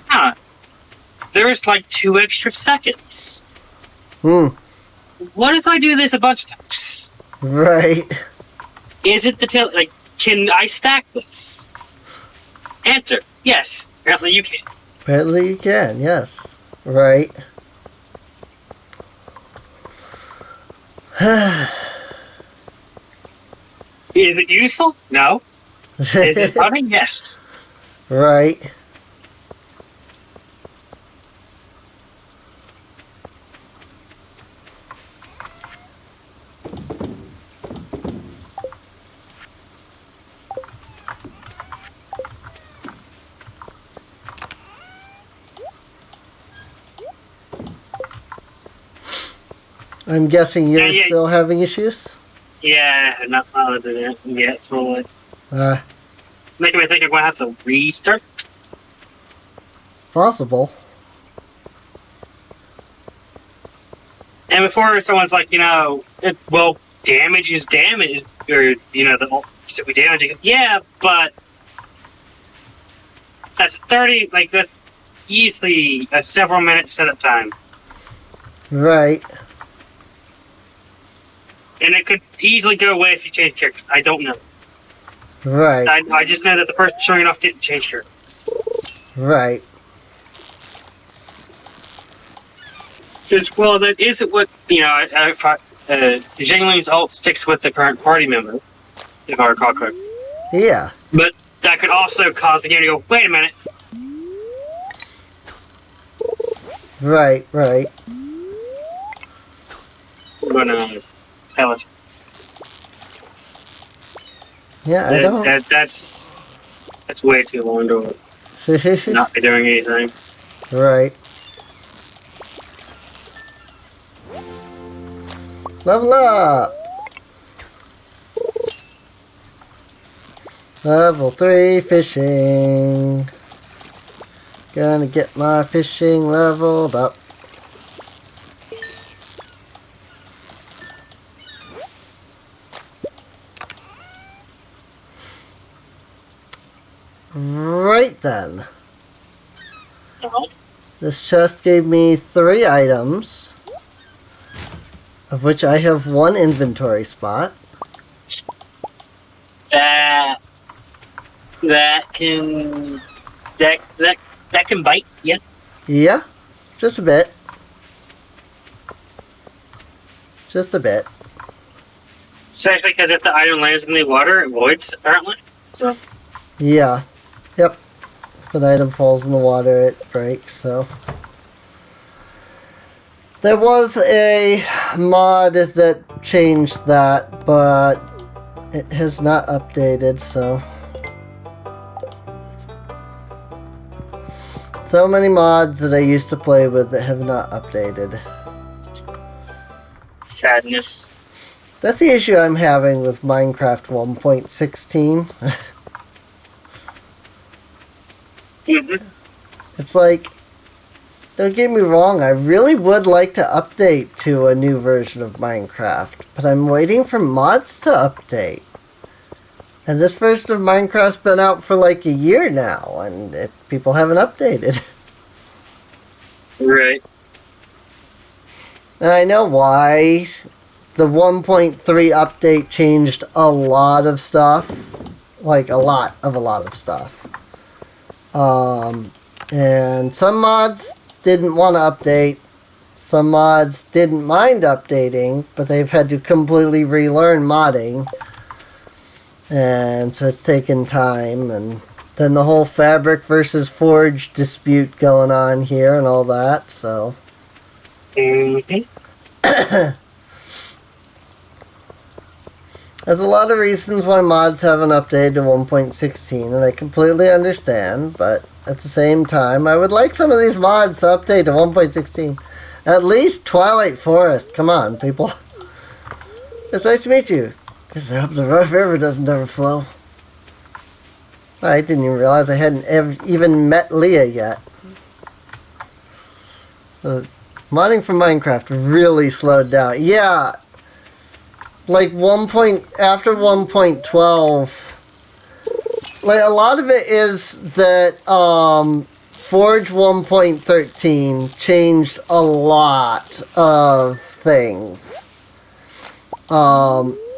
There's like 2 extra seconds. What if I do this a bunch of times? Right. Is it can I stack this? Answer, yes. Apparently you can. Apparently you can, yes. Right. Is it useful? No. Is it funny? Yes. Right. I'm guessing you're Yeah. still having issues? Yeah, not loaded it yet, fully. Making me think I'm going to have to restart. Possible. And before someone's like, damage is damage, or, the stupid damage. Yeah, but that's that's easily a several minute setup time. Right. And it could easily go away if you change characters. I don't know. Right. I just know that the person showing it off didn't change characters. Right. Well, that isn't what, Jingling's ult sticks with the current party member, if I recall correctly. Yeah. But that could also cause the game to go, wait a minute. Right. I'm gonna tell it. Yeah, I don't... That's way too long to not be doing anything. Right. Level up! Level 3 fishing. Gonna get my fishing leveled up. Right then. This chest gave me 3 items, of which I have 1 inventory spot. That can bite, yeah. Yeah, just a bit. Just a bit. Especially because if the item lands in the water, it voids, apparently. So. Yeah. Yep. If an item falls in the water, it breaks, so. There was a mod that changed that, but it has not updated, so. So many mods that I used to play with that have not updated. Sadness. That's the issue I'm having with Minecraft 1.16. It's like, don't get me wrong, I really would like to update to a new version of Minecraft, but I'm waiting for mods to update. And this version of Minecraft's been out for like a year now, and people haven't updated. Right. And I know why. The 1.3 update changed a lot of stuff. Like, a lot of stuff. And some mods didn't want to update. Some mods didn't mind updating, but they've had to completely relearn modding. And so it's taken time, and then the whole fabric versus forge dispute going on here and all that, so. Mm-hmm. There's a lot of reasons why mods haven't updated to 1.16, and I completely understand, but at the same time, I would like some of these mods to update to 1.16. At least Twilight Forest. Come on, people. It's nice to meet you. I hope the river doesn't overflow. I didn't even realize I hadn't even met Leah yet. Modding for Minecraft really slowed down. Yeah. Like after 1.12, like a lot of it is that Forge 1.13 changed a lot of things.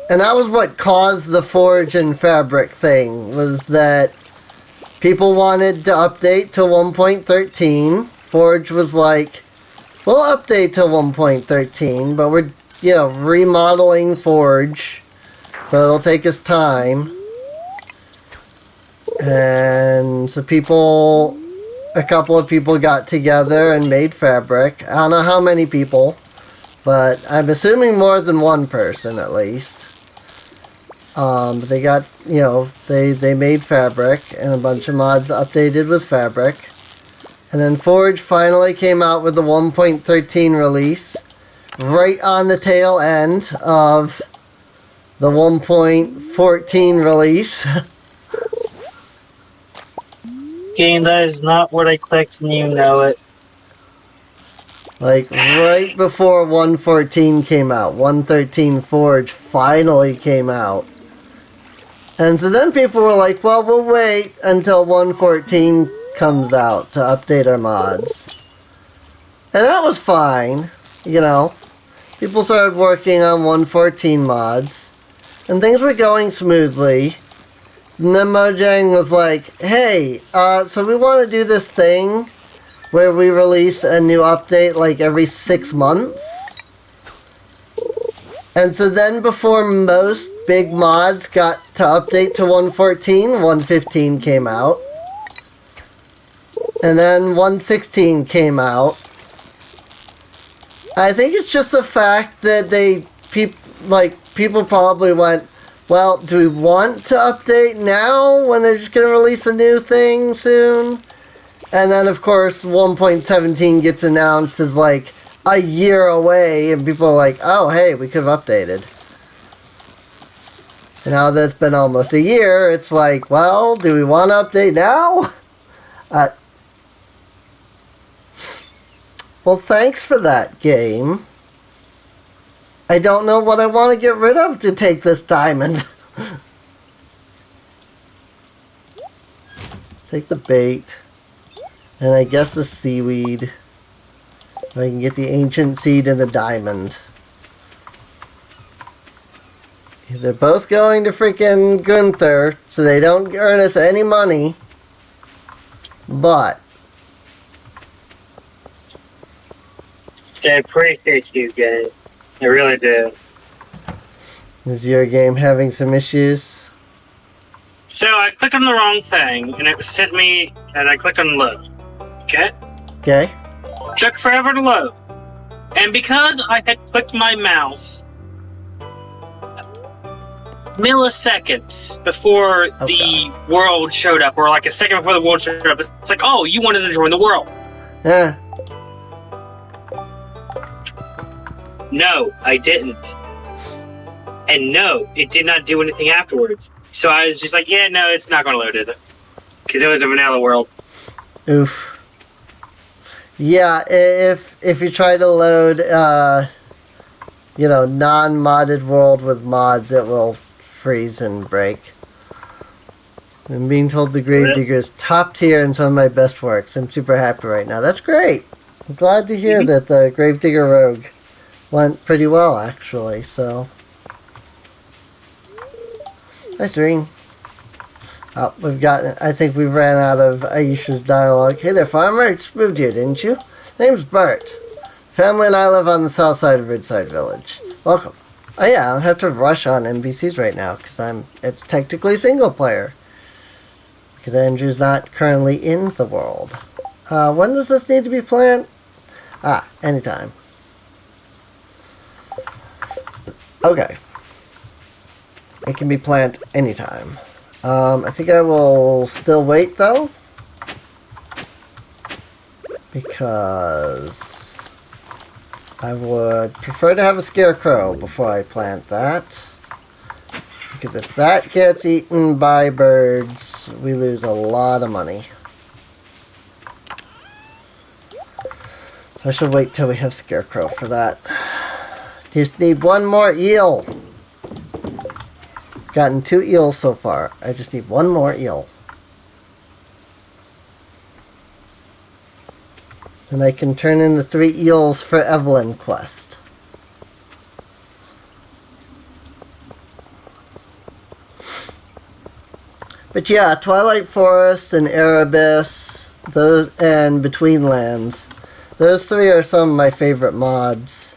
And that was what caused the Forge and Fabric thing, was that people wanted to update to 1.13. Forge was like, we'll update to 1.13, but we're, remodeling Forge, so it'll take us time. And so a couple of people got together and made Fabric. I don't know how many people, but I'm assuming more than one person at least. But they got, they made Fabric, and a bunch of mods updated with Fabric. And then Forge finally came out with the 1.13 release. right on the tail end of the 1.14 release. Game, that is not what I clicked, and you know it. Like, right before 1.14 came out. 1.13 Forge finally came out. And so then people were like, well, we'll wait until 1.14 comes out to update our mods. And that was fine, you know. People started working on 1.14 mods. And things were going smoothly. And then Mojang was like, hey, so we want to do this thing where we release a new update like every 6 months. And so then before most big mods got to update to 1.14, 1.15 came out. And then 1.16 came out. I think it's just the fact that people probably went, well, do we want to update now when they're just going to release a new thing soon? And then, of course, 1.17 gets announced as like a year away, and people are like, oh, hey, we could have updated. And now that it's been almost a year, it's like, well, do we want to update now? Well, thanks for that, game. I don't know what I want to get rid of to take this diamond. Take the bait. And I guess the seaweed. If I can get the ancient seed and the diamond. They're both going to freaking Gunther, so they don't earn us any money. But I appreciate you guys. I really do. Is your game having some issues? So I clicked on the wrong thing, and it sent me, and I clicked on load. Okay? Okay. Took forever to load. And because I had clicked my mouse milliseconds before the world showed up, or like a second before the world showed up, it's like, oh, you wanted to join the world. Yeah. No, I didn't. And no, it did not do anything afterwards. So I was just like, yeah, no, it's not going to load, is it? Because it was a vanilla world. Oof. Yeah, if you try to load, non-modded world with mods, it will freeze and break. I'm being told the Gravedigger is top tier in some of my best works. I'm super happy right now. That's great. I'm glad to hear that the Gravedigger Rogue went pretty well, actually, so. Nice ring. Oh, I think we ran out of Aisha's dialogue. Hey there, farmer. Just moved here, didn't you? Name's Bert. Family and I live on the south side of Ridgeside Village. Welcome. Oh yeah, I don't have to rush on NPCs right now, because it's technically single player. Because Andrew's not currently in the world. When does this need to be planned? Anytime. Okay. It can be planned anytime. I think I will still wait though. Because I would prefer to have a scarecrow before I plant that. Because if that gets eaten by birds, we lose a lot of money. So I should wait till we have scarecrow for that. Just need one more eel. Gotten 2 eels so far. I just need one more eel. And I can turn in the 3 eels for Evelyn quest. But yeah, Twilight Forest and Erebus, those and Between Lands. Those 3 are some of my favorite mods.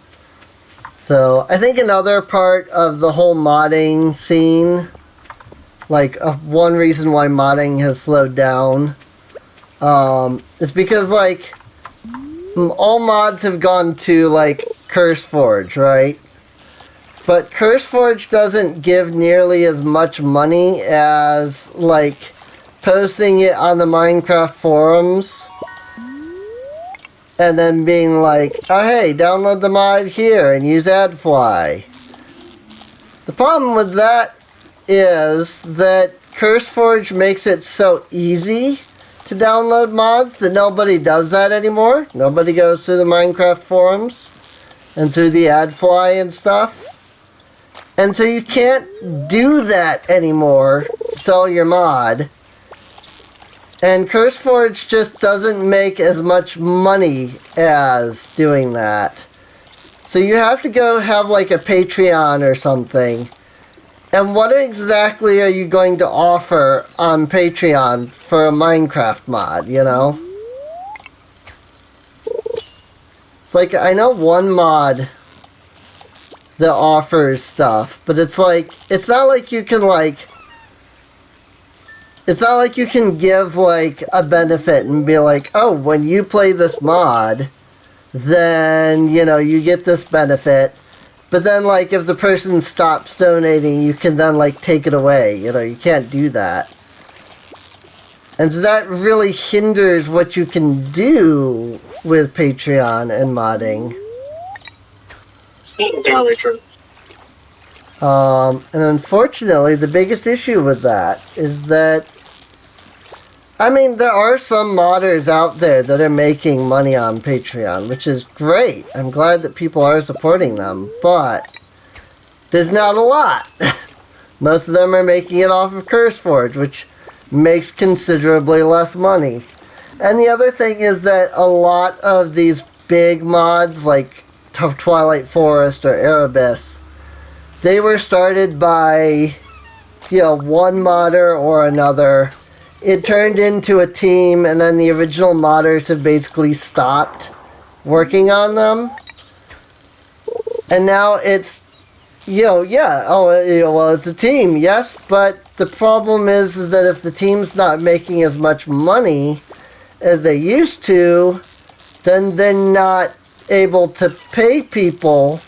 So, I think another part of the whole modding scene, like one reason why modding has slowed down, is because like all mods have gone to like CurseForge, right? But CurseForge doesn't give nearly as much money as like posting it on the Minecraft forums and then being like, oh hey, download the mod here and use AdFly. The problem with that is that CurseForge makes it so easy to download mods that nobody does that anymore. Nobody goes through the Minecraft forums and through the AdFly and stuff. And so you can't do that anymore to sell your mod. And CurseForge just doesn't make as much money as doing that. So you have to go have like a Patreon or something. And what exactly are you going to offer on Patreon for a Minecraft mod, you know? It's like, I know one mod that offers stuff, but it's like, it's not like you can give like a benefit and be like, oh, when you play this mod, then, you know, you get this benefit. But then, like, if the person stops donating, you can then, like, take it away. You know, you can't do that. And so that really hinders what you can do with Patreon and modding. It's not entirely true. And unfortunately, the biggest issue with that is that, I mean, there are some modders out there that are making money on Patreon, which is great. I'm glad that people are supporting them, but there's not a lot. Most of them are making it off of CurseForge, which makes considerably less money. And the other thing is that a lot of these big mods, like Twilight Forest or Erebus, they were started by, you know, one modder or another. It turned into a team, and then the original modders have basically stopped working on them. And now it's, you know, yeah, oh, you know, well, it's a team, yes, but the problem is that if the team's not making as much money as they used to, then they're not able to pay people,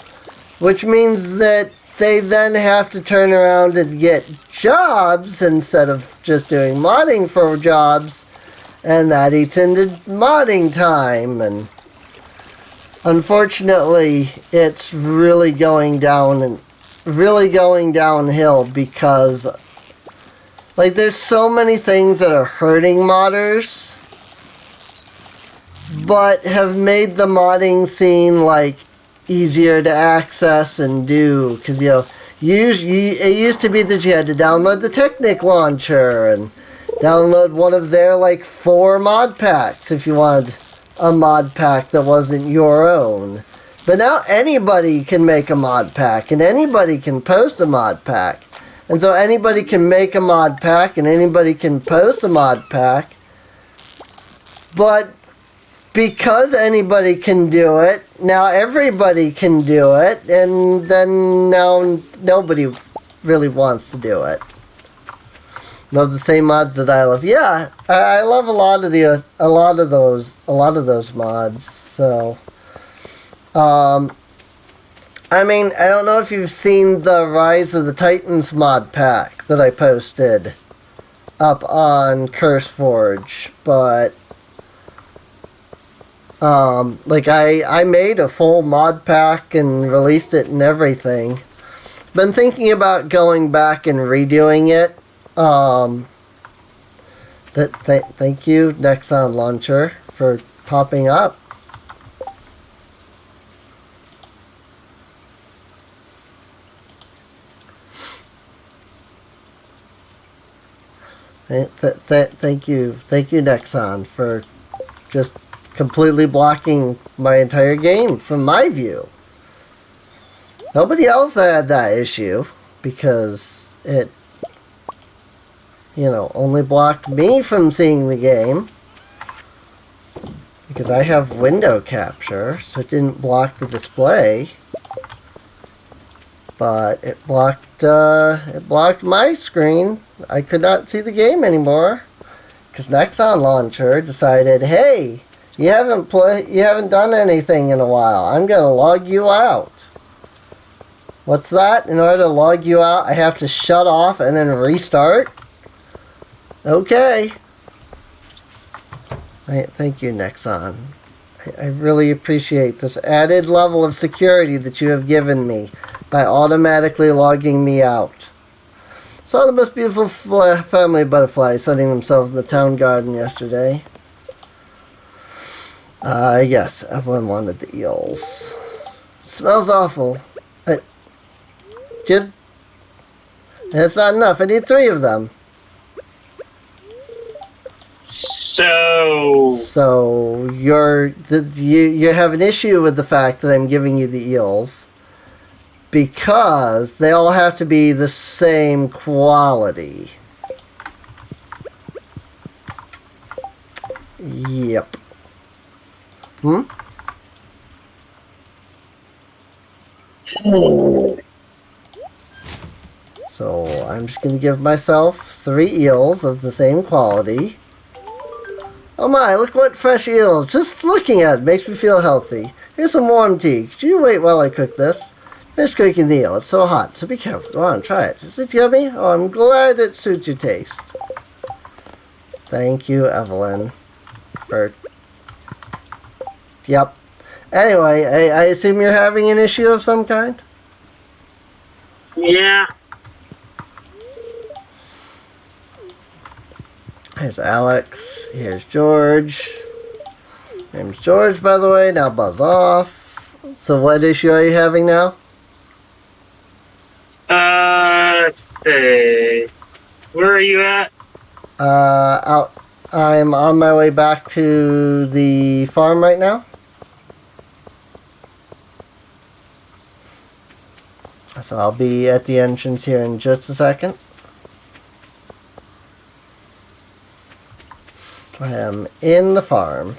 which means that they then have to turn around and get jobs instead of just doing modding for jobs, and that eats into modding time, and unfortunately it's really going downhill because, like, there's so many things that are hurting modders but have made the modding scene like easier to access and do, because, you know, it used to be that you had to download the Technic launcher and download one of their like 4 mod packs if you wanted a mod pack that wasn't your own. But now anybody can make a mod pack and anybody can post a mod pack, and so anybody can make a mod pack and anybody can post a mod pack. But because anybody can do it, now everybody can do it, and then now nobody really wants to do it. Love the same mods that I love. Yeah, I love a lot of those mods. So, I mean, I don't know if you've seen the Rise of the Titans mod pack that I posted up on CurseForge, but like I made a full mod pack and released it and everything. Been thinking about going back and redoing it. Thank you, Nexon Launcher, for popping up. Thank you, Nexon, for just completely blocking my entire game from my view. Nobody else had that issue because it, you know, only blocked me from seeing the game because I have window capture, so it didn't block the display, but it blocked my screen. I could not see the game anymore because Nexon Launcher decided, hey, you haven't done anything in a while. I'm going to log you out. What's that? In order to log you out, I have to shut off and then restart? Okay. Thank you, Nexon. I really appreciate this added level of security that you have given me by automatically logging me out. Saw the most beautiful family butterflies sunning themselves in the town garden yesterday. Yes, Evelyn wanted the eels. Smells awful. Just... That's not enough. I need 3 of them. So you have an issue with the fact that I'm giving you the eels because they all have to be the same quality. Yep. So I'm just going to give myself 3 eels of the same quality. Oh my, look what fresh eel. Just looking at it makes me feel healthy. Here's some warm tea. Could you wait while I cook this? Finish cooking the eel. It's so hot, so be careful. Go on, try it. Is it yummy? Oh, I'm glad it suits your taste. Thank you, Evelyn. Yep. Anyway, I assume you're having an issue of some kind? Yeah. Here's Alex. Here's George. Name's George, by the way. Now buzz off. So what issue are you having now? Let's see. Where are you at? I'm on my way back to the farm right now. So I'll be at the entrance here in just a second. I am in the farm.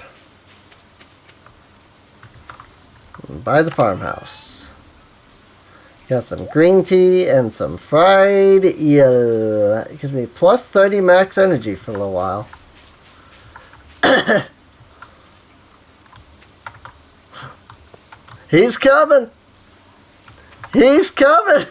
By the farmhouse. Got some green tea and some fried eel. It gives me plus 30 max energy for a little while. He's coming! He's coming!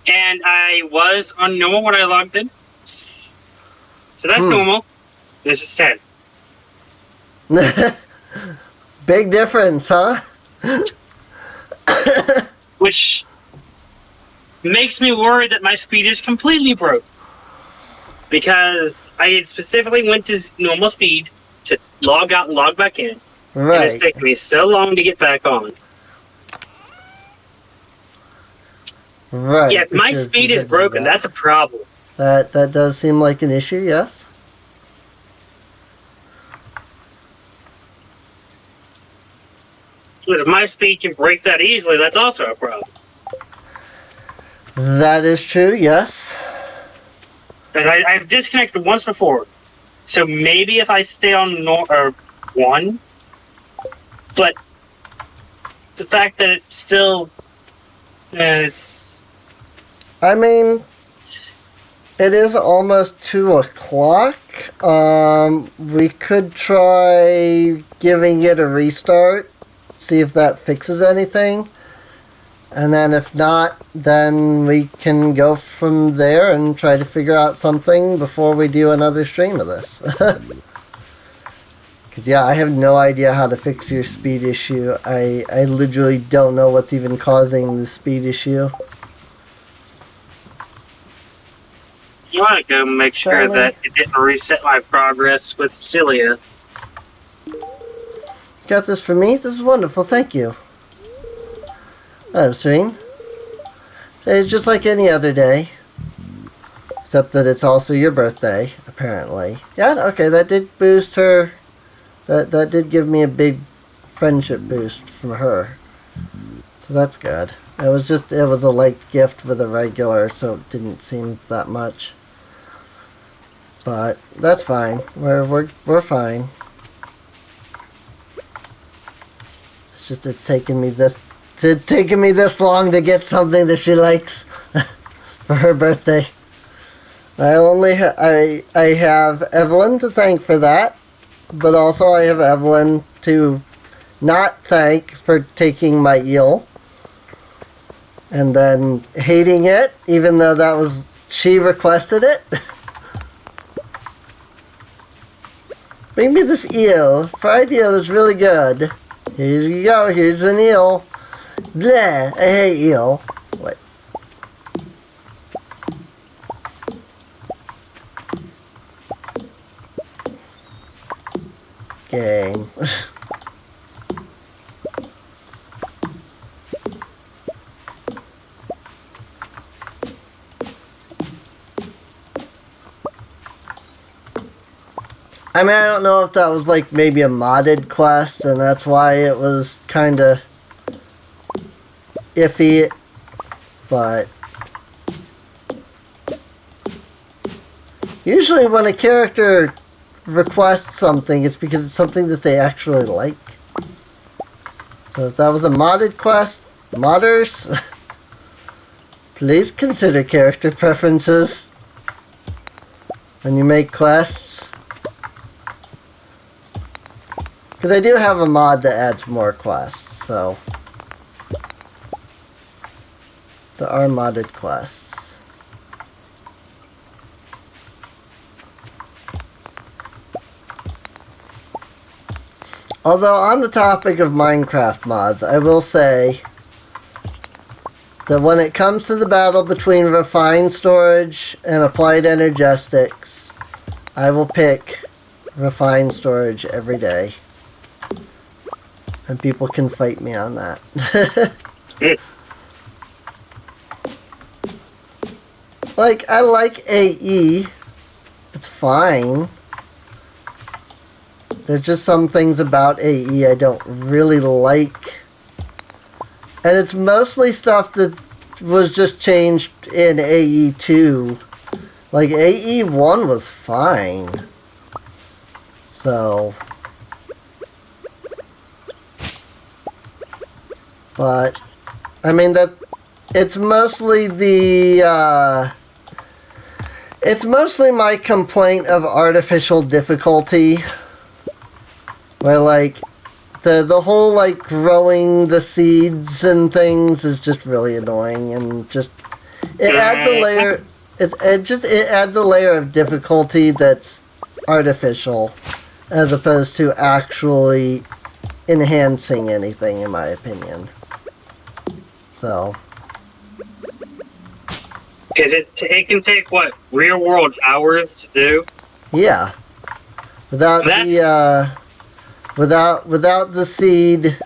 And I was on normal when I logged in. So that's normal. This is 10. Big difference, huh? Which makes me worried that my speed is completely broke. Because I specifically went to normal speed to log out and log back in. Right. And it's taken me so long to get back on. Right. Yeah, if my speed is broken, that's a problem. That does seem like an issue, yes. But if my speed can break that easily, that's also a problem. That is true, yes. And I've disconnected once before. So maybe if I stay on 1, but the fact that it still is... I mean, it is almost 2 o'clock. We could try giving it a restart, see if that fixes anything. And then if not, then we can go from there and try to figure out something before we do another stream of this. Because, yeah, I have no idea how to fix your speed issue. I literally don't know what's even causing the speed issue. You want to go make sure that it didn't reset my progress with Celia. Got this for me? This is wonderful, thank you. Oh, Serene. It's just like any other day. Except that it's also your birthday, apparently. Yeah, okay, that did boost her. That did give me a big friendship boost from her. So that's good. It was a light gift with a regular, so it didn't seem that much. But that's fine. We're fine. It's just it's taken me this long to get something that she likes for her birthday. I have Evelyn to thank for that, but also I have Evelyn to not thank for taking my eel. and then hating it, even though that was she requested it. Bring me this eel. Fried eel is really good. Here you go. Here's an eel. Bleh. I hate eel. What? Game. I mean, I don't know if that was like maybe a modded quest and that's why it was kind of iffy, but usually when a character requests something, it's because it's something that they actually like. So if that was a modded quest, modders, please consider character preferences when you make quests. Because I do have a mod that adds more quests, so there are modded quests. Although on the topic of Minecraft mods, I will say that when it comes to the battle between refined storage and applied energetics, I will pick refined storage every day. And people can fight me on that. Like, I like AE. It's fine. There's just some things about AE I don't really like. And it's mostly stuff that was just changed in AE2. Like, AE1 was fine. So... But, I mean, that it's mostly the, it's mostly my complaint of artificial difficulty. Where, like, the whole, like, growing the seeds and things is just really annoying. And just, it adds a layer, it adds a layer of difficulty that's artificial. As opposed to actually enhancing anything, in my opinion. So, because it can take what, real world hours to do. Yeah, without the seed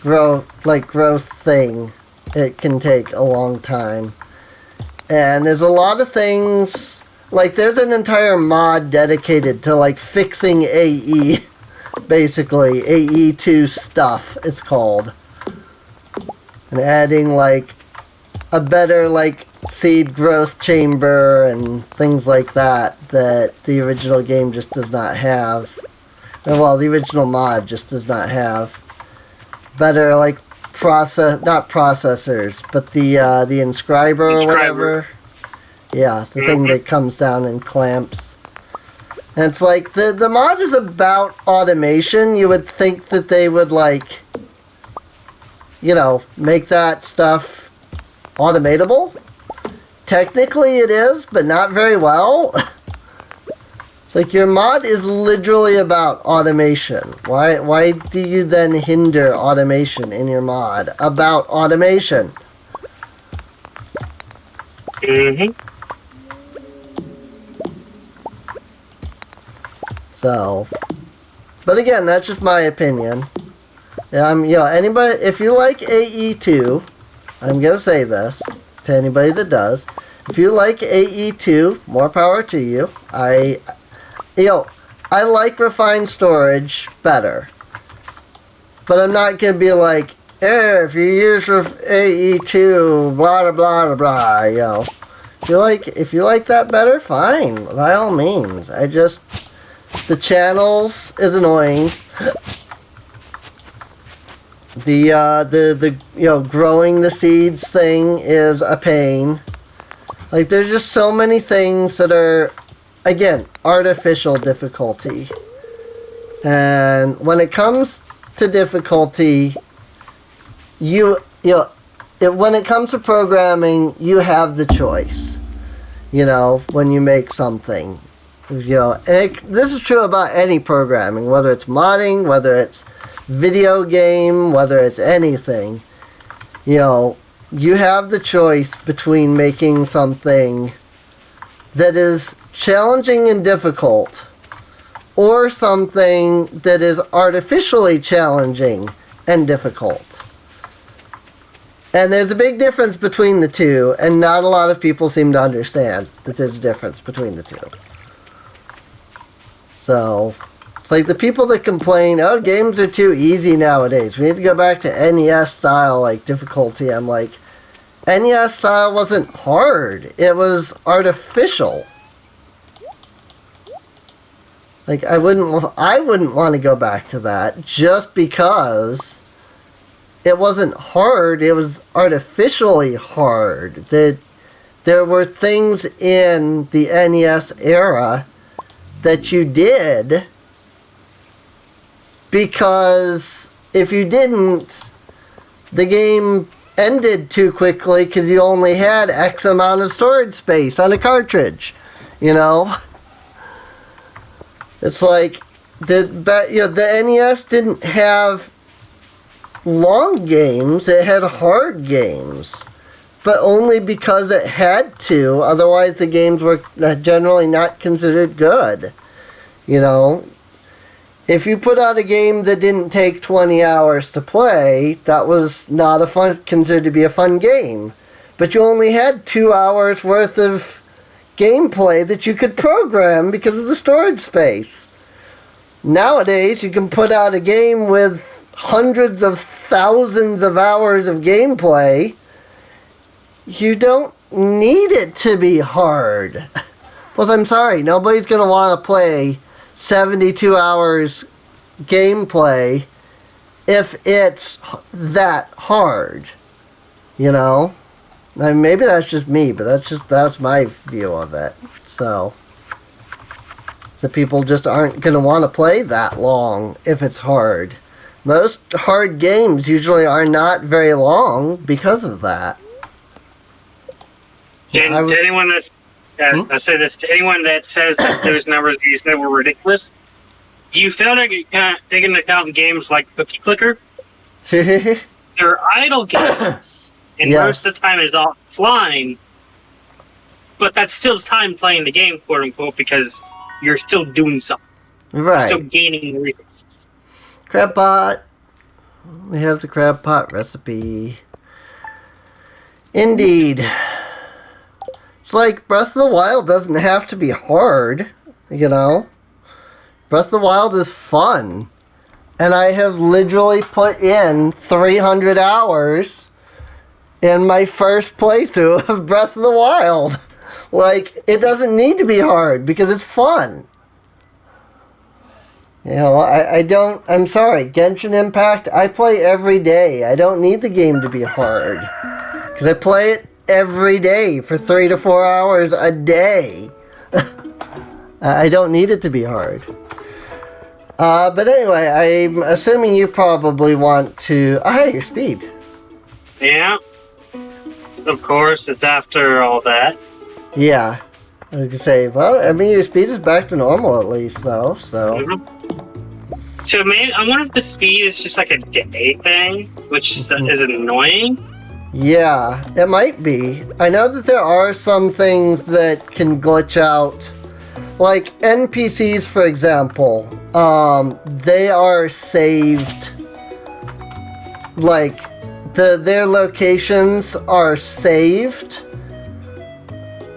growth thing, it can take a long time. And there's a lot of things, like there's an entire mod dedicated to like fixing AE, basically AE2 stuff. It's called. And adding, like, a better, like, seed growth chamber and things like that that the original game just does not have. Well, the original mod just does not have. Better, like, not processors, but the inscriber or whatever. Yeah, the thing that comes down and clamps. And it's like, the mod is about automation. You would think that they would, like... you know, make that stuff automatable. Technically it is, but not very well. It's like your mod is literally about automation. Why do you then hinder automation in your mod about automation? So, but again, that's just my opinion. Anybody, if you like AE2, I'm gonna say this to anybody that does. If you like AE2, more power to you. I like refined storage better. But I'm not gonna be like, if you use AE2, blah blah blah blah, If you like that better, fine, by all means. The channels is annoying. The growing the seeds thing is a pain. Like, there's just so many things that are, again, artificial difficulty. And when it comes to difficulty, when it comes to programming, you have the choice. You know, when you make something. You know, this is true about any programming, whether it's modding, whether it's video game, whether it's anything. You know, you have the choice between making something that is challenging and difficult, or something that is artificially challenging and difficult. And there's a big difference between the two, and not a lot of people seem to understand that there's a difference between the two. So, it's like the people that complain, oh, games are too easy nowadays. We need to go back to NES style, like, difficulty. I'm like, NES style wasn't hard. It was artificial. Like, I wouldn't want to go back to that just because it wasn't hard. It was artificially hard. That there were things in the NES era that you did because if you didn't, the game ended too quickly because you only had X amount of storage space on a cartridge, you know? It's like, the NES didn't have long games, it had hard games. But only because it had to, otherwise the games were generally not considered good. You know? If you put out a game that didn't take 20 hours to play, that was not considered to be a fun game. But you only had 2 hours worth of gameplay that you could program because of the storage space. Nowadays, you can put out a game with hundreds of thousands of hours of gameplay. You don't need it to be hard. Plus, I'm sorry, nobody's going to want to play 72 hours gameplay if it's that hard. You know? I mean, maybe that's just me, but that's my view of it. So people just aren't going to want to play that long if it's hard. Most hard games usually are not very long because of that. And to anyone that's, I say this to anyone that says that those numbers you said were ridiculous, you fail to take into account games like Cookie Clicker. They're idle games, and most of the time is offline. But that's still time playing the game, quote unquote, because you're still doing something. Right. You're still gaining resources. Crab pot. We have the crab pot recipe. Indeed. It's like Breath of the Wild doesn't have to be hard, you know? Breath of the Wild is fun. And I have literally put in 300 hours in my first playthrough of Breath of the Wild. Like, it doesn't need to be hard because it's fun. You know, I'm sorry, Genshin Impact, I play every day. I don't need the game to be hard. Because I play it every day for 3 to 4 hours a day. I don't need it to be hard. But anyway, I'm assuming you probably want to... Oh, hey, your speed. Yeah. Of course, it's after all that. Yeah. I could say, well, I mean, your speed is back to normal at least, though, so... Mm-hmm. So maybe, I wonder if the speed is just like a day thing, which is annoying. Yeah, it might be. I know that there are some things that can glitch out. Like NPCs, for example, they are saved. Like, their locations are saved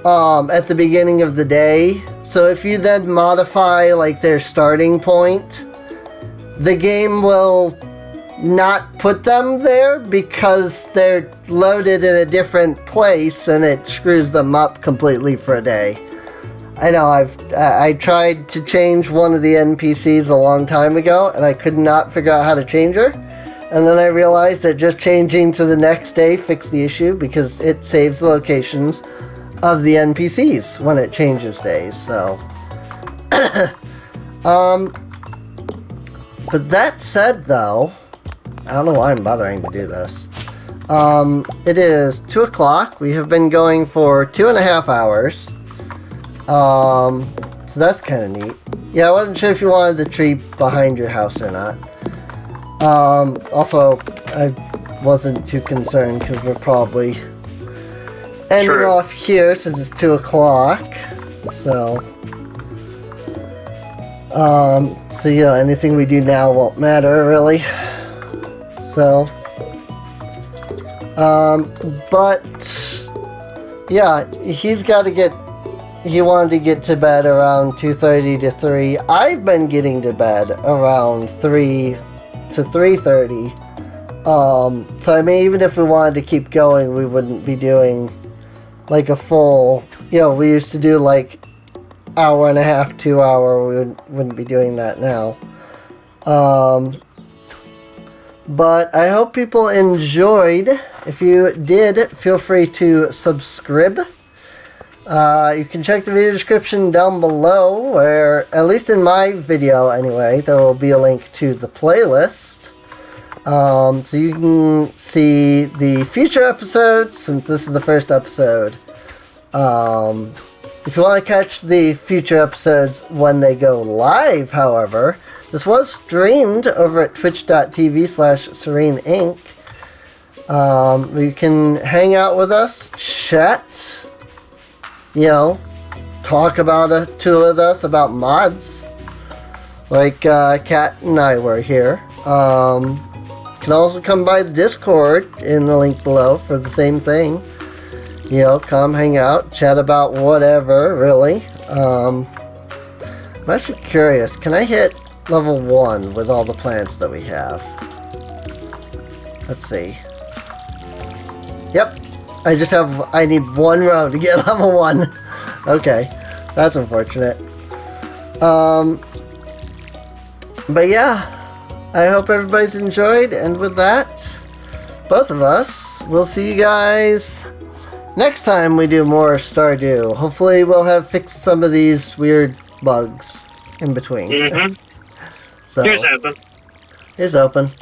at the beginning of the day. So if you then modify, like, their starting point, the game will not put them there because they're loaded in a different place and it screws them up completely for a day. I know, I tried to change one of the NPCs a long time ago and I could not figure out how to change her. And then I realized that just changing to the next day fixed the issue because it saves the locations of the NPCs when it changes days, so... But that said, though, I don't know why I'm bothering to do this. It is 2 o'clock. We have been going for 2.5 hours. So that's kind of neat. Yeah, I wasn't sure if you wanted the tree behind your house or not. Also, I wasn't too concerned because we're probably ending off here since it's 2 o'clock. So, anything we do now won't matter really. So, but yeah, he wanted to get to bed around 2:30 to 3. I've been getting to bed around 3 to 3:30. So I mean, even if we wanted to keep going, we wouldn't be doing like a full, we used to do like hour and a half, 2 hour. We wouldn't be doing that now. But I hope people enjoyed. If you did, feel free to subscribe. You can check the video description down below, where, at least in my video anyway, there will be a link to the playlist. So you can see the future episodes, since this is the first episode. If you want to catch the future episodes when they go live, however, this was streamed over at twitch.tv/SereneInc. You can hang out with us, chat, talk about two of us about mods, like Kat and I were here. You can also come by the Discord in the link below for the same thing. Come hang out, chat about whatever, really. I'm actually curious, can I hit level 1 with all the plants that we have? Let's see. Yep. I need 1 row to get level 1. Okay. That's unfortunate. But yeah. I hope everybody's enjoyed, and with that, both of us, we'll see you guys next time we do more Stardew. Hopefully we'll have fixed some of these weird bugs in between. Mm-hmm. So, here's open. Here's open.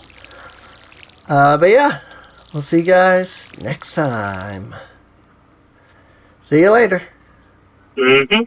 But yeah, we'll see you guys next time. See you later. Mm-hmm.